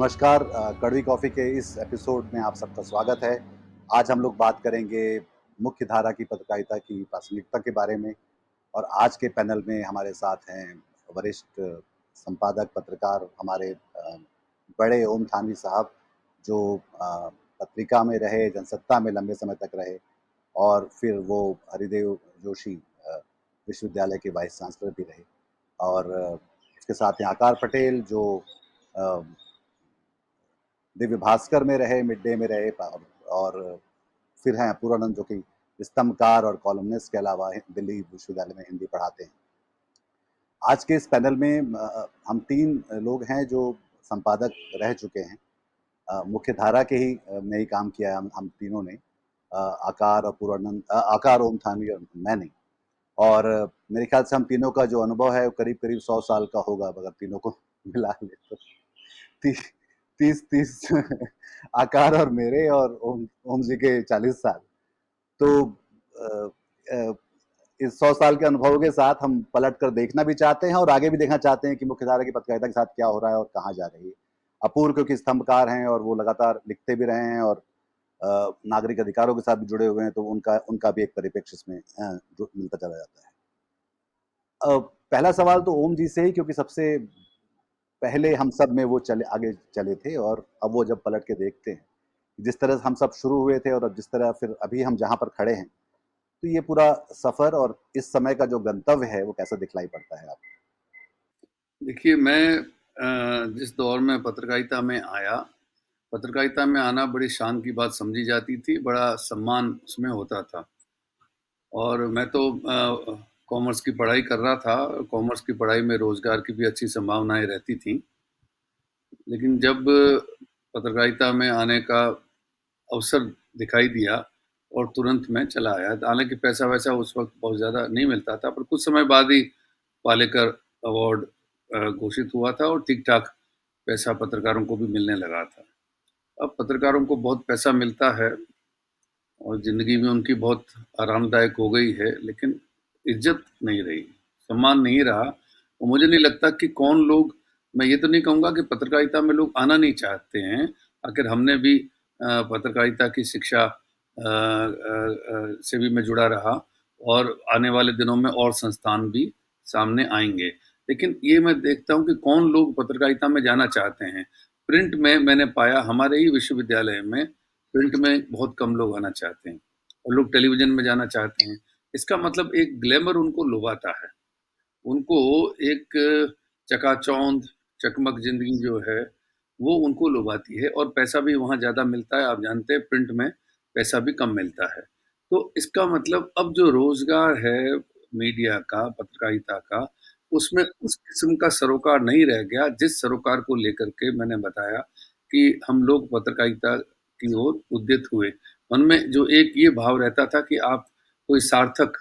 नमस्कार, कड़वी कॉफ़ी के इस एपिसोड में आप सबका स्वागत है। आज हम लोग बात करेंगे मुख्य धारा की पत्रकारिता की प्रासंगिकता के बारे में और आज के पैनल में हमारे साथ हैं वरिष्ठ संपादक, पत्रकार हमारे बड़े ओम थानवी साहब जो पत्रिका में रहे, जनसत्ता में लंबे समय तक रहे और फिर वो हरिदेव जोशी विश्वविद्यालय के वाइस चांसलर भी रहे और उसके साथ हैं आकार पटेल जो अ, दिव्य भास्कर में रहे, मिड डे में रहे और फिर हैं अपूर्वानंद जो कि स्तंभकार और कॉलमनिस्ट के अलावा दिल्ली विश्वविद्यालय में हिंदी पढ़ाते हैं। आज के इस पैनल में हम 3 लोग हैं जो संपादक रह चुके हैं। मुख्य धारा के ही में ही काम किया है हम तीनों ने। आकार, आकार, ओम थानवी और मैंने। और मेरे ख्याल से हम तीनों का जो अनुभव है वो करीब-करीब 100 साल का होगा अगर तीनों को मिला लें तो। ती 30 आकार और मेरे और ओम जी के 40 साल। तो अ अ, इस 100 साल के अनुभव के साथ हम पलट कर देखना भी चाहते हैं और आगे भी देखना चाहते हैं कि मुख्यधारा की पत्रकारिता के साथ क्या हो रहा है और कहाँ जा रही है। अपूर्व क्योंकि स्तंभकार हैं और वो लगातार लिखते भी रहे हैं और नागरिक अधिकारों के साथ भी जुड़े हुए हैं, तो उनका उनका भी एक परिप्रेक्ष्य इसमें जो मिलता चला जाता है। पहला सवाल तो ओम जी से ही क्योंकि सबसे पहले हम सब में वो आगे चले थे और अब वो जब पलट के देखते हैं, जिस तरह से हम सब शुरू हुए थे और अब जिस तरह फिर अभी हम जहाँ पर खड़े हैं, तो ये पूरा सफ़र और इस समय का जो गंतव्य है, वो कैसा दिखलाई पड़ता है आपको? देखिए, मैं जिस दौर में पत्रकारिता में आया, पत्रकारिता में आना बड़ी शान की बात समझी जाती थी, बड़ा सम्मान उसमें होता था। और मैं तो कॉमर्स की पढ़ाई कर रहा था। कॉमर्स की पढ़ाई में रोज़गार की भी अच्छी संभावनाएँ रहती थीं। लेकिन जब पत्रकारिता में आने का अवसर दिखाई दिया और तुरंत मैं चला आया। हालाँकि पैसा-वैसा उस वक़्त बहुत ज़्यादा नहीं मिलता था, पर कुछ समय बाद ही पालेकर अवार्ड घोषित हुआ था और ठीक-ठाक पैसा पत्रकारों को भी मिलने लगा था। अब पत्रकारों को बहुत पैसा मिलता है और ज़िंदगी में उनकी बहुत आरामदायक हो गई है, लेकिन इज़्ज़त नहीं रही, सम्मान नहीं रहा और मुझे नहीं लगता कि कौन लोग, मैं ये तो नहीं कहूँगा कि पत्रकारिता में लोग आना नहीं चाहते हैं। आखिर हमने भी पत्रकारिता की शिक्षा से भी मैं जुड़ा रहा और आने वाले दिनों में और संस्थान भी सामने आएँगे। लेकिन ये मैं देखता हूँ कि कौन लोग पत्रकारिता में जाना चाहते हैं। प्रिंट में मैंने पाया हमारे ही विश्वविद्यालय में प्रिंट में बहुत कम लोग आना चाहते हैं और लोग टेलीविज़न में जाना चाहते हैं। इसका मतलब एक ग्लैमर उनको लुभाता है। उनको एक चकाचौंध, चकमक ज़िंदगी जो है, वो उनको लुभाती है और पैसा भी वहाँ ज़्यादा मिलता है। आप जानते हैं प्रिंट में पैसा भी कम मिलता है। तो इसका मतलब अब जो रोज़गार है मीडिया का, पत्रकारिता का, उसमें उस किस्म का सरोकार नहीं रह गया, जिस सरोकार को लेकर के मैंने बताया कि हम लोग पत्रकारिता की ओर उद्यत हुए। उनमें जो एक ये भाव रहता था कि आप कोई सार्थक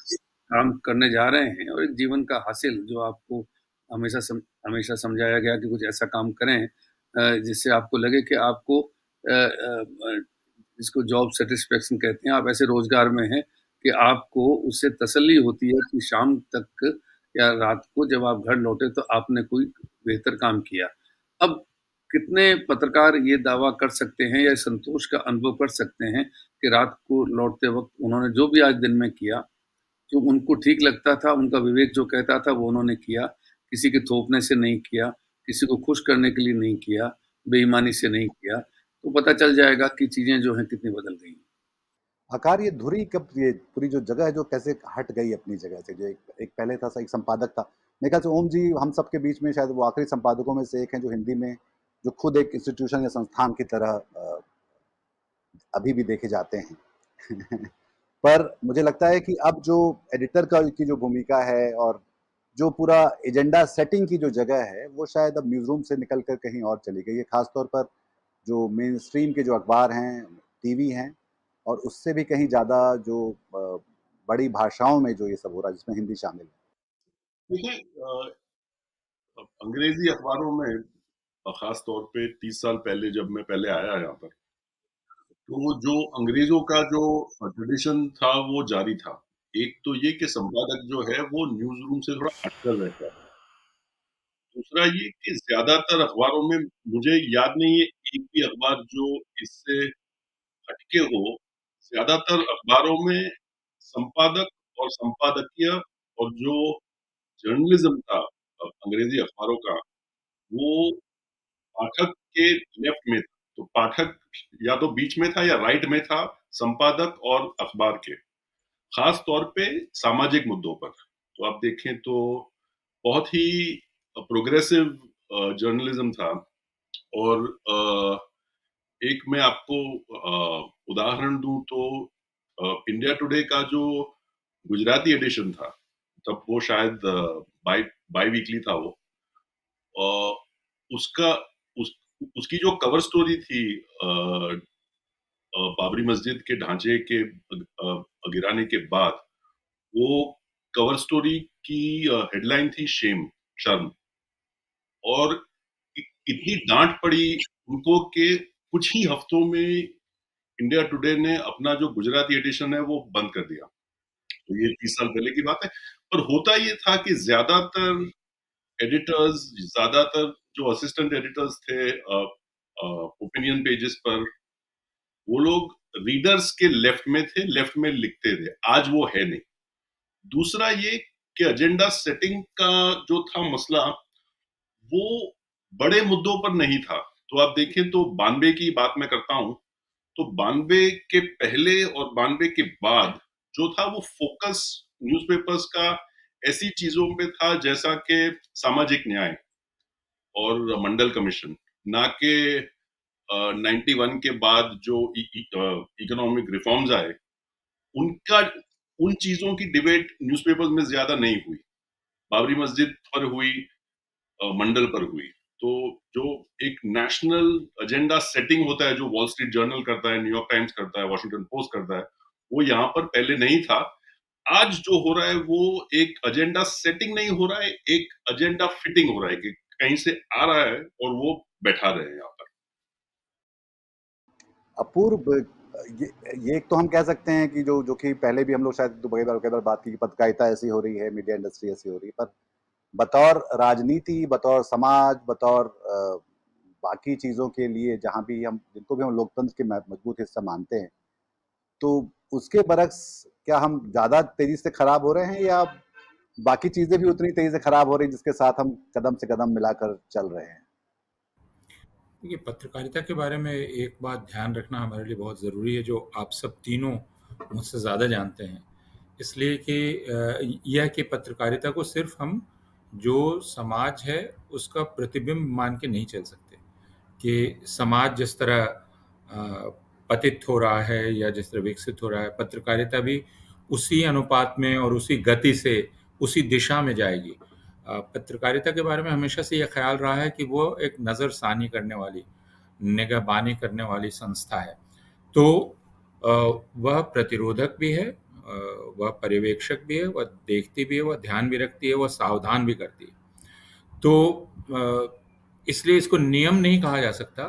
काम करने जा रहे हैं और एक जीवन का हासिल जो आपको हमेशा समझाया गया कि कुछ ऐसा काम करें जिससे आपको लगे कि आपको जिसको जॉब सेटिस्फेक्शन कहते हैं, आप ऐसे रोज़गार में हैं कि आपको उससे तसल्ली होती है कि शाम तक या रात को जब आप घर लौटे तो आपने कोई बेहतर काम किया। अब कितने पत्रकार ये दावा कर सकते हैं या संतोष का अनुभव कर सकते हैं कि रात को लौटते वक़्त उन्होंने जो भी आज दिन में किया, जो उनको ठीक लगता था, उनका विवेक जो कहता था वो उन्होंने किया, किसी के थोपने से नहीं किया, किसी को खुश करने के लिए नहीं किया, बेईमानी से नहीं किया, तो पता चल जाएगा कि चीज़ें जो हैं कितनी बदल गई हैं। आकार ये धुरी कब ये पूरी जो जगह है जो कैसे हट गई अपनी जगह से जो एक पहले था एक संपादक था। मेरे ख्याल से ओम जी हम सबके बीच में शायद वो आखिरी संपादकों में से एक हैं जो हिंदी में जो खुद एक इंस्टीट्यूशन या संस्थान की तरह अभी भी देखे जाते हैं। पर मुझे लगता है कि अब जो एडिटर का की जो भूमिका है और जो पूरा एजेंडा सेटिंग की जो जगह है, वो शायद अब न्यूज़ रूम से निकल कर कहीं और चली गई है। ख़ास तौर पर जो मेन स्ट्रीम के जो अखबार हैं, टीवी हैं और उससे भी कहीं ज़्यादा जो बड़ी भाषाओं में जो ये सब हो रहा है, जिसमें हिंदी शामिल है। देखिए अंग्रेजी अखबारों में खास तौर पे 30 साल पहले जब मैं पहले आया यहाँ पर, तो जो अंग्रेजों का जो ट्रेडिशन था वो जारी था। एक तो ये कि संपादक जो है वो न्यूज़ रूम से थोड़ा हटकर रहता है। दूसरा ये कि ज़्यादातर अखबारों में मुझे याद नहीं है एक भी अखबार जो इससे हटके हो। ज़्यादातर अखबारों में संपादक और संपादकीय और जो जर्नलिज़्म था अंग्रेज़ी अखबारों का, वो पाठक के लेफ्ट में था। तो पाठक या तो बीच में था या राइट में था, संपादक और अखबार के। खास तौर पे सामाजिक मुद्दों पर। तो आप देखें तो बहुत ही प्रोग्रेसिव जर्नलिज्म था और एक मैं आपको उदाहरण दूं तो इंडिया टुडे का जो गुजराती एडिशन था, तब वो शायद बाई बाई वीकली था वो, उसका उस उसकी जो कवर स्टोरी थी बाबरी मस्जिद के ढांचे के गिराने के बाद, वो कवर स्टोरी की हेडलाइन थी शेम, शर्म। और इतनी डांट पड़ी उनको कि कुछ ही हफ्तों में इंडिया टुडे ने अपना जो गुजराती एडिशन है वो बंद कर दिया। तो ये 30 साल पहले की बात है। पर होता ये था कि ज्यादातर एडिटर्स, ज्यादातर जो असिस्टेंट एडिटर्स थे ओपिनियन पेजेस पर, वो लोग रीडर्स के लेफ्ट में थे, लेफ्ट में लिखते थे। आज वो है नहीं। दूसरा ये कि एजेंडा सेटिंग का जो था मसला, वो बड़े मुद्दों पर नहीं था। तो आप देखें तो 92 की बात मैं करता हूं, तो 92 के पहले और 92 के बाद जो था वो फोकस न्यूज़पेपर्स का ऐसी चीजों पे था जैसा कि सामाजिक न्याय और मंडल कमीशन, ना कि 91 के बाद जो इकोनॉमिक रिफॉर्म्स आए उनका, उन चीजों की डिबेट न्यूज़पेपर्स में ज्यादा नहीं हुई। बाबरी मस्जिद पर हुई, मंडल पर हुई। तो जो एक नेशनल एजेंडा सेटिंग होता है, जो वॉल स्ट्रीट जर्नल करता है, न्यूयॉर्क टाइम्स करता है, वॉशिंगटन पोस्ट करता है, वो यहाँ पर पहले नहीं था। आज जो हो रहा है वो एक एजेंडा सेटिंग नहीं हो रहा है, एक एजेंडा फिटिंग हो रहा है कि कहीं से आ रहा है और वो बैठा रहे यहाँ पर। अपूर्व, ये एक तो हम कह सकते हैं कि जो जो कि पहले भी हम लोग शायद कई बार बात की कि पत्रकारिता ऐसी हो रही है, मीडिया इंडस्ट्री ऐसी हो रही है, पर बतौर राजनीति, बतौर समाज, बतौर बाकी चीजों के लिए जहां भी हम, जिनको भी हम लोकतंत्र के मजबूत हिस्सा मानते हैं, तो उसके बरक्स क्या हम ज्यादा तेजी से खराब हो रहे हैं, या बाकी चीजें भी उतनी तेजी से खराब हो रही जिसके साथ हम कदम से कदम मिलाकर चल रहे हैं? देखिए, पत्रकारिता के बारे में एक बात ध्यान रखना हमारे लिए बहुत ज़रूरी है, जो आप सब तीनों मुझसे ज़्यादा जानते हैं। इसलिए कि यह कि पत्रकारिता को सिर्फ हम जो समाज है उसका प्रतिबिंब मान के नहीं चल सकते, कि समाज जिस तरह पतित हो रहा है या जिस तरह विकसित हो रहा है, पत्रकारिता भी उसी अनुपात में और उसी गति से उसी दिशा में जाएगी। पत्रकारिता के बारे में हमेशा से यह ख्याल रहा है कि वो एक नज़रसानी करने वाली, निगहबानी करने वाली संस्था है। तो वह प्रतिरोधक भी है, वह पर्यवेक्षक भी है, वह देखती भी है, वह ध्यान भी रखती है, वह सावधान भी करती है। तो इसलिए इसको नियम नहीं कहा जा सकता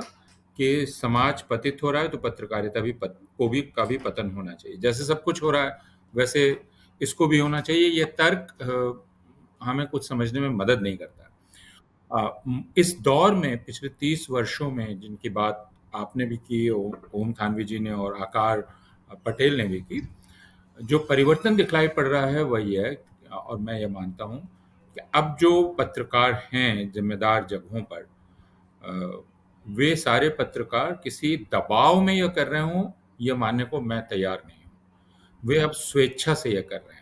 कि समाज पतित हो रहा है तो पत्रकारिता भी का भी पतन होना चाहिए। जैसे सब कुछ हो रहा है वैसे इसको भी होना चाहिए। ये तर्क हमें कुछ समझने में मदद नहीं करता। इस दौर में पिछले 30 वर्षों में जिनकी बात आपने भी की, ओम थानवी जी ने और आकार पटेल ने भी की, जो परिवर्तन दिखलाई पड़ रहा है वह ये है, और मैं ये मानता हूँ कि अब जो पत्रकार हैं जिम्मेदार जगहों पर, वे सारे पत्रकार किसी दबाव में यह कर रहे हों, यह मानने को मैं तैयार नहीं हूँ। वे अब स्वेच्छा से यह कर रहे हैं,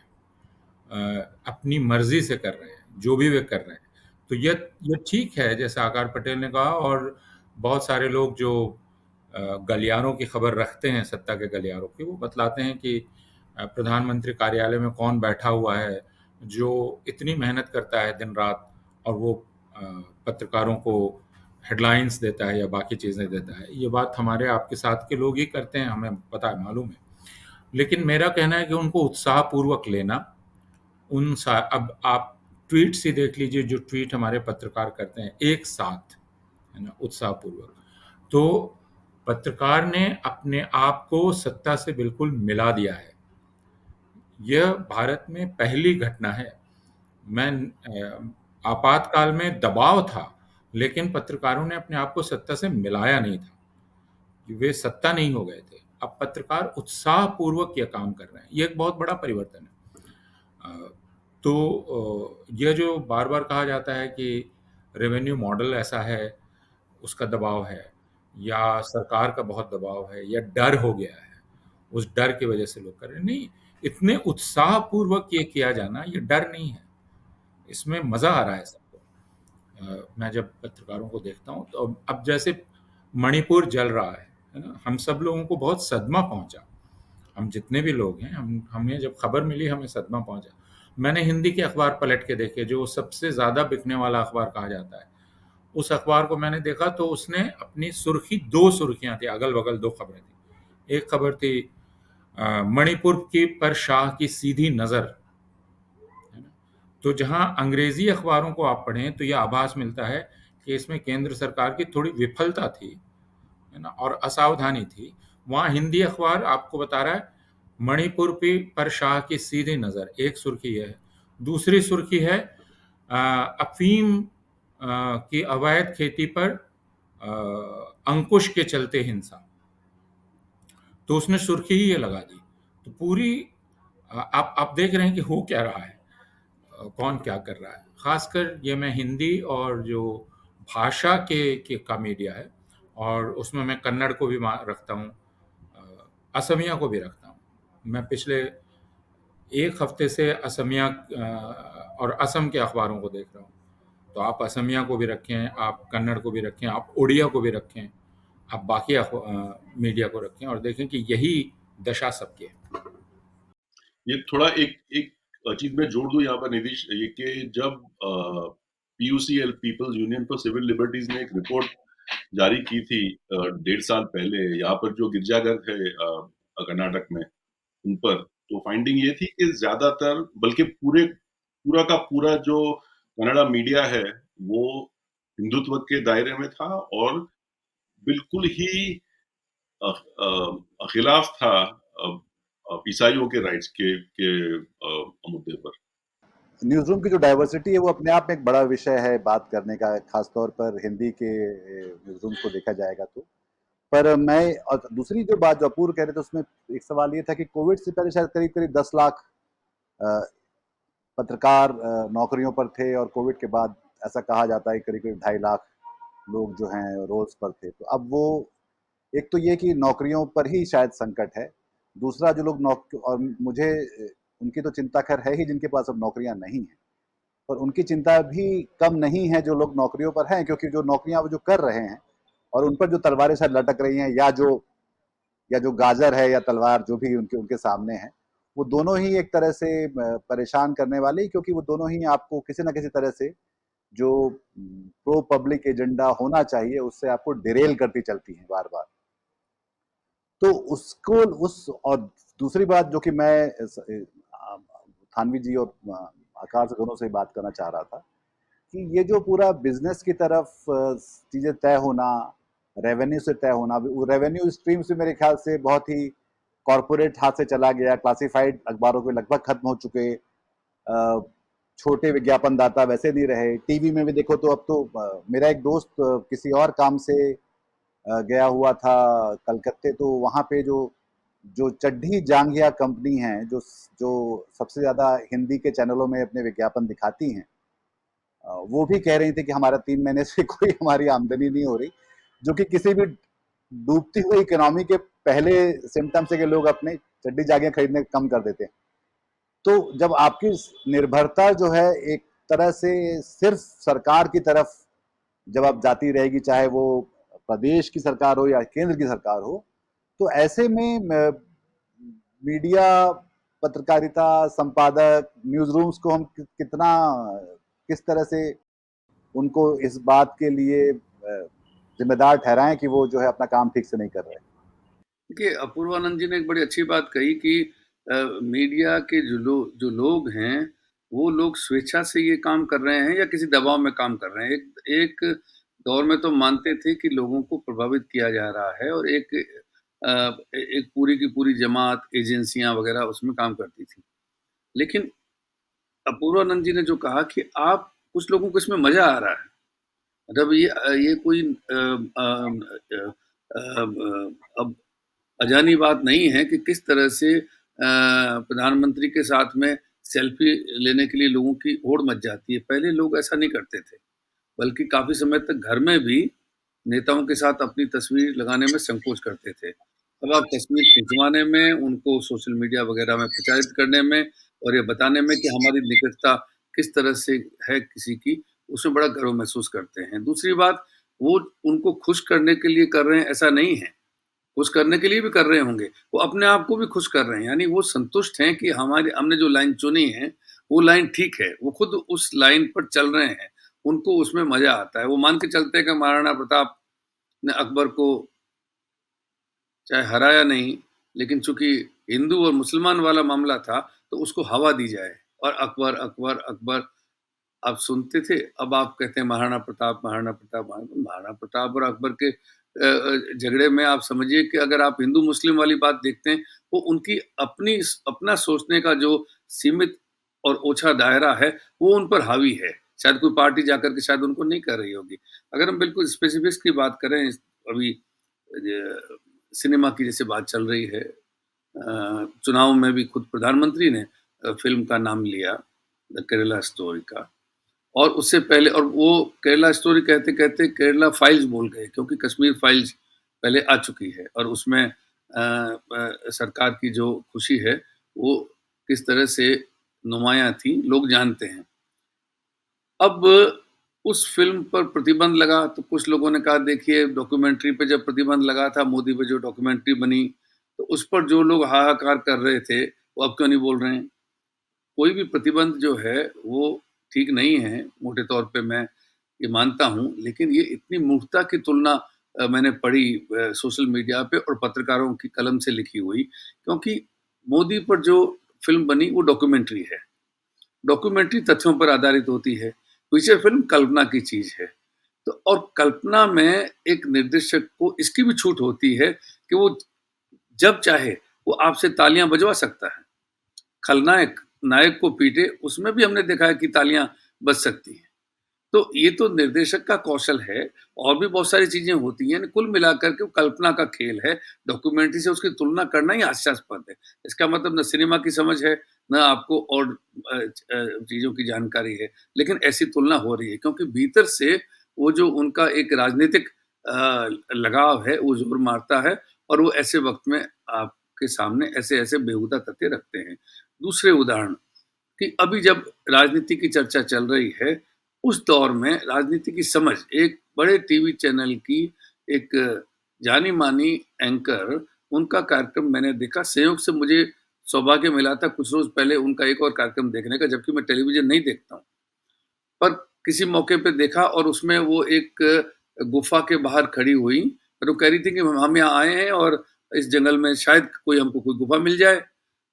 अपनी मर्जी से कर रहे हैं, जो भी वे कर रहे हैं। तो यह ठीक है, जैसे आकार पटेल ने कहा, और बहुत सारे लोग जो गलियारों की खबर रखते हैं, सत्ता के गलियारों की, वो बतलाते हैं कि प्रधानमंत्री कार्यालय में कौन बैठा हुआ है जो इतनी मेहनत करता है दिन रात, और वो पत्रकारों को हेडलाइंस देता है या बाकी चीज़ें देता है। ये बात हमारे आपके साथ के लोग ही करते हैं, हमें पता है, मालूम है। लेकिन मेरा कहना है कि उनको उत्साहपूर्वक लेना, अब आप ट्वीट्स ही देख लीजिए, जो ट्वीट हमारे पत्रकार करते हैं एक साथ, है ना, उत्साहपूर्वक। तो पत्रकार ने अपने आप को सत्ता से बिल्कुल मिला दिया है। यह भारत में पहली घटना है। मैं आपातकाल में दबाव था, लेकिन पत्रकारों ने अपने आप को सत्ता से मिलाया नहीं था। वे सत्ता नहीं हो गए थे। अब पत्रकार उत्साहपूर्वक ये काम कर रहे हैं। ये एक बहुत बड़ा परिवर्तन है। अ, तो यह जो बार-बार कहा जाता है कि रेवेन्यू मॉडल ऐसा है, उसका दबाव है या सरकार का बहुत दबाव है या डर हो गया है, उस डर की वजह से लोग कर रहे हैं। नहीं, इतने उत्साहपूर्वक ये किया जाना, ये डर नहीं है। इसमें मज़ा आ रहा है सबको। मैं जब पत्रकारों को देखता हूँ, तो अब जैसे मणिपुर जल रहा है ना? हम सब लोगों को बहुत सदमा पहुँचा। हम जितने भी लोग हैं, हमें जब खबर मिली, हमें सदमा पहुँचा। मैंने हिंदी के अखबार पलट के देखे, जो सबसे ज़्यादा बिकने वाला अखबार कहा जाता है। उस अखबार को मैंने देखा तो उसने अपनी सुर्खी 2 सुर्खियाँ थी, अगल-बगल 2 खबरें थी। एक खबर थी मणिपुर की पर शाह की सीधी नज़र, है ना? तो जहाँ अंग्रेज़ी अखबारों को आप पढ़ें तो ये आभास मिलता है कि इसमें केंद्र सरकार की थोड़ी विफलता थी, है ना? और असावधानी थी। वहाँ हिंदी अखबार आपको बता रहा है मणिपुर पे पर शाह की सीधी नज़र, एक सुर्खी ये है। दूसरी सुर्खी है अफ़ीम की अवैध खेती पर अंकुश के चलते हिंसा। तो उसने सुर्खी ही ये लगा दी। तो पूरी आप देख रहे हैं कि हो क्या रहा है, कौन क्या कर रहा है। ख़ासकर ये मैं हिंदी और जो भाषा के का मीडिया है, और उसमें मैं कन्नड़ को भी रखता हूँ, असमिया को भी रखता हूँ। मैं पिछले 1 हफ्ते से असमिया और असम के अखबारों को देख रहा हूँ। तो आप असमिया को भी रखें, आप कन्नड़ को भी रखें, आप उड़िया को भी रखें, आप बाकी मीडिया को रखें और देखें कि यही दशा सबकी है। ये थोड़ा एक एक चीज मैं जोड़ दूं यहाँ पर निधीश, ये कि जब PUCL people's union for civil liberties ने एक रिपोर्ट जारी की थी 1.5 साल पहले, यहाँ पर जो गिरजाघर थे कर्नाटक में, उन पर, तो फाइंडिंग ये थी कि ज्यादातर, बल्कि पूरा का पूरा जो कन्नड़ा मीडिया है वो हिंदुत्व के दायरे में था और बिल्कुल ही खिलाफ था ईसाइयों के राइट्स के मुद्दे पर। न्यूज़ रूम की जो डाइवर्सिटी है वो अपने आप में एक बड़ा विषय है बात करने का, खासतौर पर हिंदी के न्यूज़ रूम को देखा जाएगा तो। पर मैं, और दूसरी जो बात जो अपूर्व कह रहे थे उसमें एक सवाल ये था कि कोविड से पहले शायद करीब करीब 10 लाख पत्रकार नौकरियों पर थे, और कोविड के बाद ऐसा कहा जाता है करीब करीब 2.5 लाख लोग जो हैं रोल्स पर थे। तो अब वो, एक तो ये कि नौकरियों पर ही शायद संकट है, दूसरा जो लोग और मुझे उनकी तो चिंता खैर है ही जिनके पास अब नौकरियां नहीं हैं, पर उनकी चिंता भी कम नहीं है जो लोग नौकरियों पर हैं, क्योंकि जो नौकरियां वो जो कर रहे हैं और उन पर जो तलवारें शायद लटक रही हैं, या जो गाजर है या तलवार जो भी उनके उनके सामने है, वो दोनों ही एक तरह से परेशान करने वाले, क्योंकि वो दोनों ही आपको किसी ना किसी तरह से जो प्रो पब्लिक एजेंडा होना चाहिए उससे आपको डिरेल करती चलती हैं बार बार। तो उसको उस और दूसरी बात जो कि मैं थानवी जी और आकार से दोनों से बात करना चाह रहा था कि ये जो पूरा बिजनेस की तरफ चीजें तय होना, रेवेन्यू से तय होना, वो रेवेन्यू स्ट्रीम से मेरे ख्याल से बहुत ही कॉरपोरेट हाथ से चला गया, क्लासिफाइड अखबारों के लगभग खत्म हो चुके, छोटे विज्ञापन दाता वैसे नहीं रहे। टीवी में भी देखो तो अब तो मेरा एक दोस्त किसी और काम से गया हुआ था कलकत्ते, तो वहाँ पे जो जो चड्ढी जांघिया कंपनी है जो जो सबसे ज्यादा हिंदी के चैनलों में अपने विज्ञापन दिखाती हैं, वो भी कह रही थी कि हमारा 3 महीने से कोई हमारी आमदनी नहीं हो रही, जो कि किसी भी डूबती हुई इकोनॉमी के पहले सिम्टम्स है कि लोग अपने चड्डी जांघिया खरीदने कम कर देते हैं। तो जब आपकी निर्भरता जो है एक तरह से सिर्फ सरकार की तरफ जब आप जाती रहेगी, चाहे वो प्रदेश की सरकार हो या केंद्र की सरकार हो, तो ऐसे में मीडिया, पत्रकारिता, संपादक, न्यूज रूम्स को हम कितना, किस तरह से उनको इस बात के लिए जिम्मेदार ठहराएं कि वो जो है अपना काम ठीक से नहीं कर रहे। देखिए, अपूर्वानंद जी ने एक बड़ी अच्छी बात कही कि मीडिया के जो लोग हैं, वो लोग स्वेच्छा से ये काम कर रहे हैं या किसी दबाव में काम कर रहे हैं। एक एक दौर में तो मानते थे कि लोगों को प्रभावित किया जा रहा है और एक पूरी की पूरी जमात, एजेंसियाँ वगैरह उसमें काम करती थी। लेकिन अपूर्वानंद जी ने जो कहा कि आप कुछ लोगों को इसमें मज़ा आ रहा है। मतलब ये कोई अब अजानी बात नहीं है कि किस तरह से प्रधानमंत्री के साथ में सेल्फी लेने के लिए लोगों की होड़ मच जाती है। पहले लोग ऐसा नहीं करते थे, बल्कि काफ़ी समय तक घर में भी नेताओं के साथ अपनी तस्वीर लगाने में संकोच करते थे। अब आप तस्वीर खिंचवाने में, उनको सोशल मीडिया वगैरह में प्रचारित करने में और ये बताने में कि हमारी निकटता किस तरह से है किसी की, उसमें बड़ा गर्व महसूस करते हैं। दूसरी बात, वो उनको खुश करने के लिए कर रहे हैं, ऐसा नहीं है। खुश करने के लिए भी कर रहे होंगे, वो अपने आप को भी खुश कर रहे हैं। यानी वो संतुष्ट हैं कि हमारी हमने जो लाइन चुनी है, वो लाइन ठीक है। वो खुद उस लाइन पर चल रहे हैं, उनको उसमें मज़ा आता है। वो मान के चलते हैं कि महाराणा प्रताप ने अकबर को चाहे हराया नहीं, लेकिन चूँकि हिंदू और मुसलमान वाला मामला था, तो उसको हवा दी जाए और अकबर, अकबर, अकबर आप सुनते थे, अब आप कहते हैं महाराणा प्रताप, महाराणा प्रताप, महाराणा प्रताप और अकबर के झगड़े में आप समझिए कि अगर आप हिंदू-मुस्लिम वाली बात देखते हैं, वो उनकी अपना सोचने का जो सीमित और ओछा दायरा है, वो उन पर हावी है। शायद कोई पार्टी जाकर के शायद उनको नहीं कर रही होगी। अगर हम बिल्कुल स्पेसिफिक्स की बात करें, अभी सिनेमा की जैसे बात चल रही है, चुनाव में भी खुद प्रधानमंत्री ने फ़िल्म का नाम लिया, द केरला स्टोरी का। और उससे पहले, और वो केरला स्टोरी कहते-कहते केरला फाइल्स बोल गए, क्योंकि कश्मीर फाइल्स पहले आ चुकी है और उसमें सरकार की जो खुशी है, वो किस तरह से नुमायाँ थी, लोग जानते हैं। अब उस फ़िल्म पर प्रतिबंध लगा, तो कुछ लोगों ने कहा देखिए डॉक्यूमेंट्री पे जब प्रतिबंध लगा था, मोदी पे जो डॉक्यूमेंट्री बनी, तो उस पर जो लोग हाहाकार कर रहे थे, वो अब क्यों नहीं बोल रहे हैं? कोई भी प्रतिबंध जो है वो ठीक नहीं है, मोटे तौर पे मैं ये मानता हूँ, लेकिन ये इतनी मूर्खता की तुलना मैंने पढ़ी सोशल मीडिया पे और पत्रकारों की कलम से लिखी हुई, क्योंकि मोदी पर जो फ़िल्म बनी वो डॉक्यूमेंट्री है। डॉक्यूमेंट्री तथ्यों पर आधारित होती है, फीचर फ़िल्म कल्पना की चीज़ है। तो और कल्पना में एक निर्देशक को इसकी भी छूट होती है कि वो जब चाहे वो आपसे तालियाँ बजवा सकता है। खलनायक नायक को पीटे, उसमें भी हमने देखा है कि तालियाँ बज सकती हैं। तो ये तो निर्देशक का कौशल है, और भी बहुत सारी चीज़ें होती हैं। कुल मिलाकर के वो कल्पना का खेल है। डॉक्यूमेंट्री से उसकी तुलना करना ही हास्यास्पद है। इसका मतलब न सिनेमा की समझ है, ना आपको और चीज़ों की जानकारी है। लेकिन ऐसी तुलना हो रही है, क्योंकि भीतर से वो जो उनका एक राजनीतिक लगाव है, वो ज़ोर मारता है और वो ऐसे वक़्त में आपके सामने ऐसे-ऐसे बेहुदा तथ्य रखते हैं। दूसरे उदाहरण, कि अभी जब राजनीति की चर्चा चल रही है, उस दौर में राजनीति की समझ एक बड़े टीवी चैनल की एक जानी-मानी एंकर, उनका कार्यक्रम मैंने देखा। संयोग से मुझे सौभाग्य मिला था कुछ रोज़ पहले उनका एक और कार्यक्रम देखने का, जबकि मैं टेलीविज़न नहीं देखता हूँ। पर किसी मौके पे देखा और उसमें वो एक गुफ़ा के बाहर खड़ी हुई और वो कह रही थी कि हम यहाँ आए हैं और इस जंगल में शायद कोई हमको कोई गुफ़ा मिल जाए।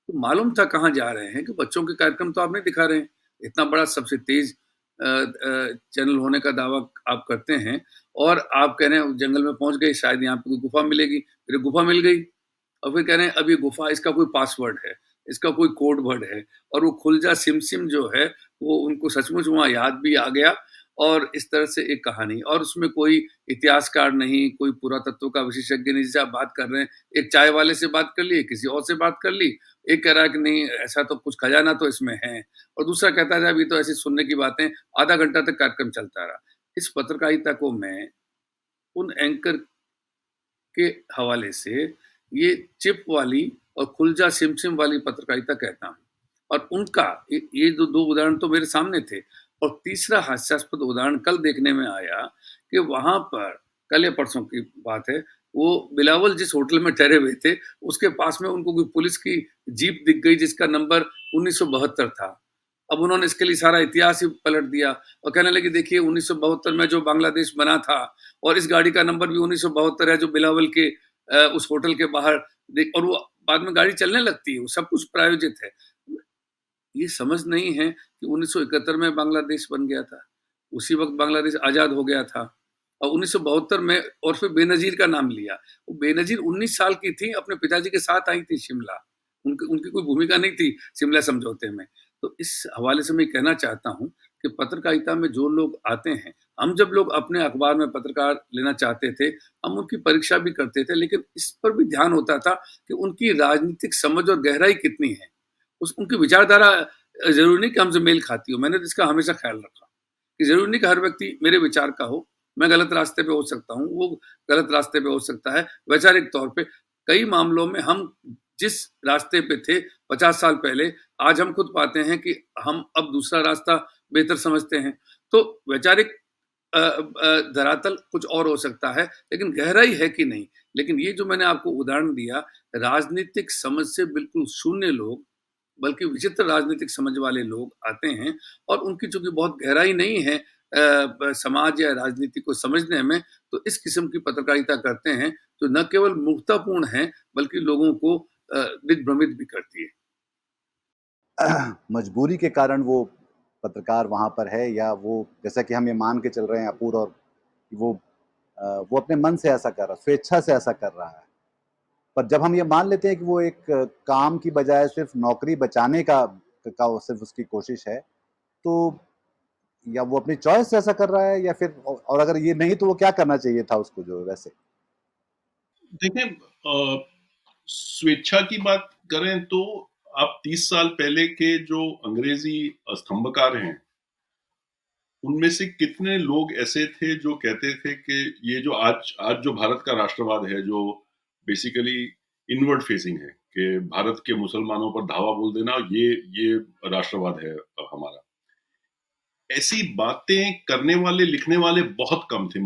तो मालूम था कहाँ जा रहे हैं, कि बच्चों के कार्यक्रम तो आप नहीं दिखा रहे हैं। इतना बड़ा सबसे तेज़ चैनल होने का दावा आप करते हैं और आप कह रहे हैं जंगल में पहुँच गए, शायद यहाँ पे कोई गुफ़ा मिलेगी। फिर गुफ़ा मिल गई और फिर कह रहे हैं अब ये गुफ़ा, इसका कोई पासवर्ड है, इसका कोई कोड वर्ड है, और वो खुलजा सिम-सिम जो है, वो उनको सचमुच वहाँ याद भी आ गया। और इस तरह से एक कहानी, और उसमें कोई इतिहासकार नहीं, कोई पुरातत्व का विशेषज्ञ नहीं, जिससे आप बात कर रहे हैं। एक चाय वाले से बात कर ली, किसी और से बात कर ली, एक कह रहा है कि नहीं ऐसा तो कुछ खजाना तो इसमें है, और दूसरा कहता है अभी तो ऐसी सुनने की बातें। आधा घंटा तक कार्यक्रम चलता रहा। इस पत्रकारिता को मैं उन एंकर के हवाले से ये चिप वाली और खुलजा सिम-सिम वाली पत्रकारिता कहता हूँ। और उनका ये जो 2 उदाहरण तो मेरे सामने थे। और तीसरा हास्यास्पद उदाहरण कल देखने में आया कि वहाँ पर, कल या परसों की बात है, वो बिलावल जिस होटल में ठहरे हुए थे, उसके पास में उनको कोई पुलिस की जीप दिख गई जिसका नंबर 1972 था। अब उन्होंने इसके लिए सारा इतिहास ही पलट दिया और कहने लगे देखिए 1972 में जो बांग्लादेश बना था, और इस गाड़ी का नंबर भी 1972 है जो बिलावल के उस होटल के बाहर और वो बाद में गाड़ी चलने लगती है, वो सब कुछ प्रायोजित है। ये समझ नहीं है कि 1971 में बांग्लादेश बन गया था, उसी वक़्त बांग्लादेश आज़ाद हो गया था, और 1972 में और फिर बेनज़ीर का नाम लिया। वो बेनज़ीर 19 साल की थी, अपने पिताजी के साथ आई थी शिमला, उनकी उनकी कोई भूमिका नहीं थी शिमला समझौते में। तो इस हवाले से मैं कहना चाहता हूँ कि पत्रकारिता में जो लोग आते हैं, हम जब लोग अपने अखबार में पत्रकार लेना चाहते थे, हम उनकी परीक्षा भी करते थे, लेकिन इस पर भी ध्यान होता था कि उनकी राजनीतिक समझ और गहराई कितनी है। उनकी विचारधारा ज़रूरी नहीं कि हमसे मेल खाती हो। मैंने तो इसका हमेशा ख्याल रखा कि ज़रूरी नहीं कि हर व्यक्ति मेरे विचार का हो। मैं गलत रास्ते पे हो सकता हूँ, वो गलत रास्ते पे हो सकता है। वैचारिक तौर पे कई मामलों में हम जिस रास्ते पे थे 50 साल पहले, आज हम खुद पाते हैं कि हम अब दूसरा रास्ता बेहतर समझते हैं। तो वैचारिक धरातल कुछ और हो सकता है, लेकिन गहराई है कि नहीं। लेकिन ये जो मैंने आपको उदाहरण दिया, राजनीतिक समझ से बिल्कुल शून्य लोग, बल्कि विचित्र राजनीतिक समझ वाले लोग आते हैं और उनकी चूँकि बहुत गहराई नहीं है समाज या राजनीति को समझने में, तो इस किस्म की पत्रकारिता करते हैं, जो न केवल मूर्खतापूर्ण है, बल्कि लोगों को दिग्भ्रमित भी करती है। मजबूरी के कारण वो पत्रकार वहाँ पर है, या वो जैसा कि हम ये मान के चल रहे हैं अपूर, और वो वो अपने मन से ऐसा कर रहा है, स्वेच्छा से ऐसा कर रहा है। पर जब हम ये मान लेते हैं कि वो एक काम की बजाय सिर्फ नौकरी बचाने का वो सिर्फ उसकी कोशिश है, तो या वो अपनी चॉइस से ऐसा कर रहा है, या फिर और अगर ये नहीं तो वो क्या करना चाहिए था उसको जो है वैसे? देखिए, स्वेच्छा की बात करें तो आप 30 साल पहले के जो अंग्रेजी स्तंभकार हैं, उनमें से कितने लोग ऐसे थे जो कहते थे कि ये जो आज आज जो भारत का राष्ट्रवाद है, जो बेसिकली इनवर्ड फेसिंग है, कि भारत के मुसलमानों पर धावा बोल देना, ये राष्ट्रवाद है हमारा। ऐसी बातें करने वाले, लिखने वाले बहुत कम थे।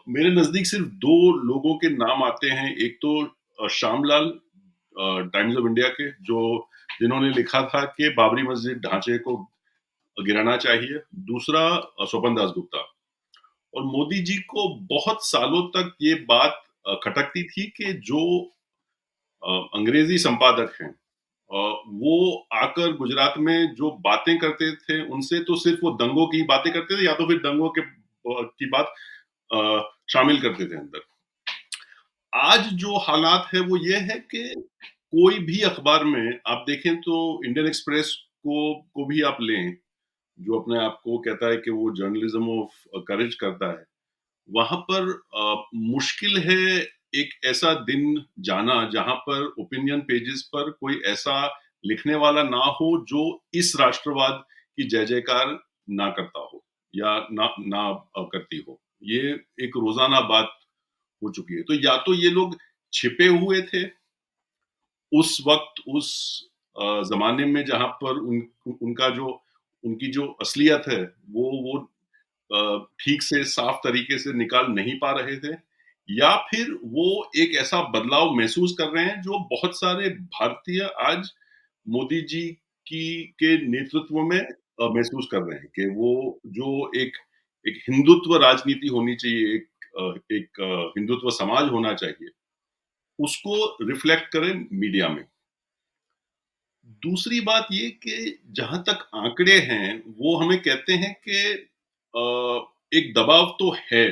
मेरे नज़दीक सिर्फ 2 लोगों के नाम आते हैं। एक तो श्यामलाल, टाइम्स ऑफ इंडिया के, जिन्होंने लिखा था कि बाबरी मस्जिद ढांचे को गिराना चाहिए। दूसरा स्वपन दासगुप्ता। और मोदी जी को बहुत सालों तक ये बात खटकती थी कि जो अंग्रेजी संपादक हैं, वो आकर गुजरात में जो बातें करते थे, उनसे तो सिर्फ वो दंगों की बातें करते थे, या तो फिर दंगों के की बात शामिल करते थे अंदर। आज जो हालात है वो ये है कि कोई भी अखबार में आप देखें तो इंडियन एक्सप्रेस को भी आप लें, जो अपने आप को कहता है कि वो जर्नलिज्म ऑफ करेज करता है। वहां पर मुश्किल है एक ऐसा दिन जाना जहां पर ओपिनियन पेजेस पर कोई ऐसा लिखने वाला ना हो जो इस राष्ट्रवाद की जय जयकार ना करता हो, या ना करती हो। ये एक रोजाना बात हो चुकी है। तो या तो ये लोग छिपे हुए थे उस वक्त, उस जमाने में जहां पर उनकी जो असलियत है वो ठीक से साफ तरीके से निकाल नहीं पा रहे थे, या फिर वो एक ऐसा बदलाव महसूस कर रहे हैं जो बहुत सारे भारतीय आज मोदी जी की के नेतृत्व में महसूस कर रहे हैं, कि वो जो एक एक हिंदुत्व राजनीति होनी चाहिए, एक हिंदुत्व समाज होना चाहिए, उसको रिफ्लेक्ट करें मीडिया में। दूसरी बात ये कि जहां तक आंकड़े हैं, वो हमें कहते हैं कि एक दबाव तो है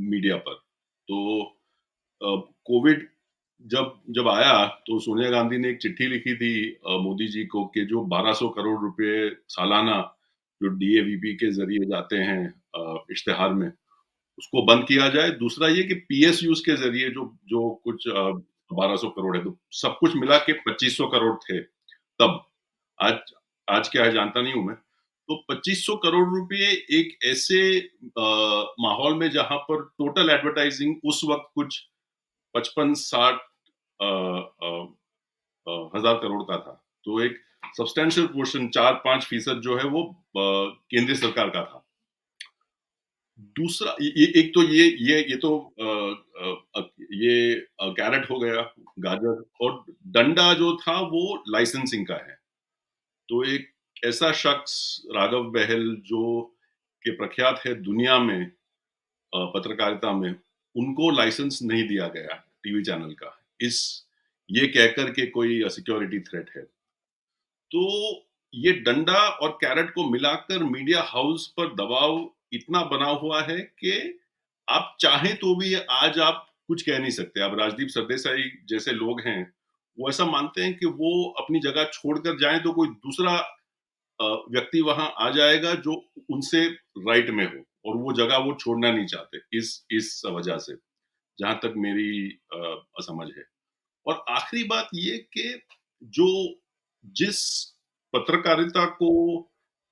मीडिया पर। तो कोविड जब जब आया तो सोनिया गांधी ने एक चिट्ठी लिखी थी मोदी जी को, कि जो 1200 करोड़ रुपए सालाना जो डीएवीपी के जरिए जाते हैं इश्तेहार में, उसको बंद किया जाए। दूसरा ये कि पीएसयूज के जरिए जो जो कुछ 1200 करोड़ है, तो सब कुछ मिला के 2500 करोड़ थे तब। आज आज क्या है जानता नहीं हूं मैं। तो 2500 करोड़ रुपए एक ऐसे माहौल में जहां पर टोटल एडवर्टाइजिंग उस वक्त कुछ 55-60 हजार करोड़ का था। तो एक सब्सटेंशियल पोर्शन, 4-5% जो है वो केंद्रीय सरकार का था। दूसरा ये एक तो ये तो कैरेट हो गया, गाजर। और डंडा जो था वो लाइसेंसिंग का है। तो एक ऐसा शख्स राघव बहल, जो के प्रख्यात है दुनिया में पत्रकारिता में, उनको लाइसेंस नहीं दिया गया टीवी चैनल का, इस ये कहकर के कोई सिक्योरिटी थ्रेट है। तो ये डंडा और कैरेट को मिलाकर मीडिया हाउस पर दबाव इतना बना हुआ है कि आप चाहें तो भी आज आप कुछ कह नहीं सकते। अब राजदीप सरदेसाई जैसे लोग हैं, वो ऐसा मानते हैं कि वो अपनी जगह छोड़कर जाएं तो कोई दूसरा व्यक्ति वहां आ जाएगा जो उनसे राइट में हो, और वो जगह वो छोड़ना नहीं चाहते इस वजह से, जहां तक मेरी समझ है। और आखिरी बात ये कि जो जिस पत्रकारिता को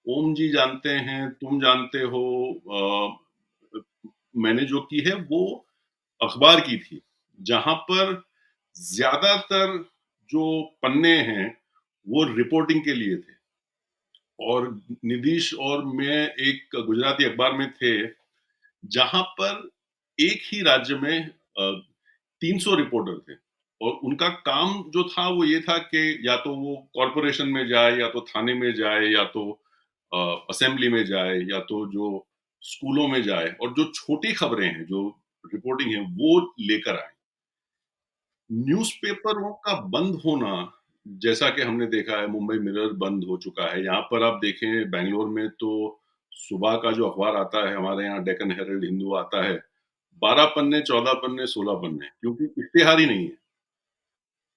ओम जी जानते हैं, तुम जानते हो, मैंने जो की है वो अखबार की थी, जहां पर ज्यादातर जो पन्ने हैं वो रिपोर्टिंग के लिए थे। और निधीश और मैं एक गुजराती अखबार में थे, जहां पर एक ही राज्य में 300 रिपोर्टर थे, और उनका काम जो था वो ये था कि या तो वो कॉरपोरेशन में जाए, या तो थाने में जाए, या तो असेंबली में जाए, या तो जो स्कूलों में जाए, और जो छोटी खबरें हैं, जो रिपोर्टिंग है, वो लेकर आए। न्यूज़पेपरों का बंद होना, जैसा कि हमने देखा है, मुंबई मिरर बंद हो चुका है। यहाँ पर आप देखें बैंगलोर में तो सुबह का जो अखबार आता है, हमारे यहाँ डेक्कन हेरल्ड, हिंदू आता है, 12 पन्ने, 14 पन्ने, 16 पन्ने, क्योंकि इश्तेहार ही नहीं है।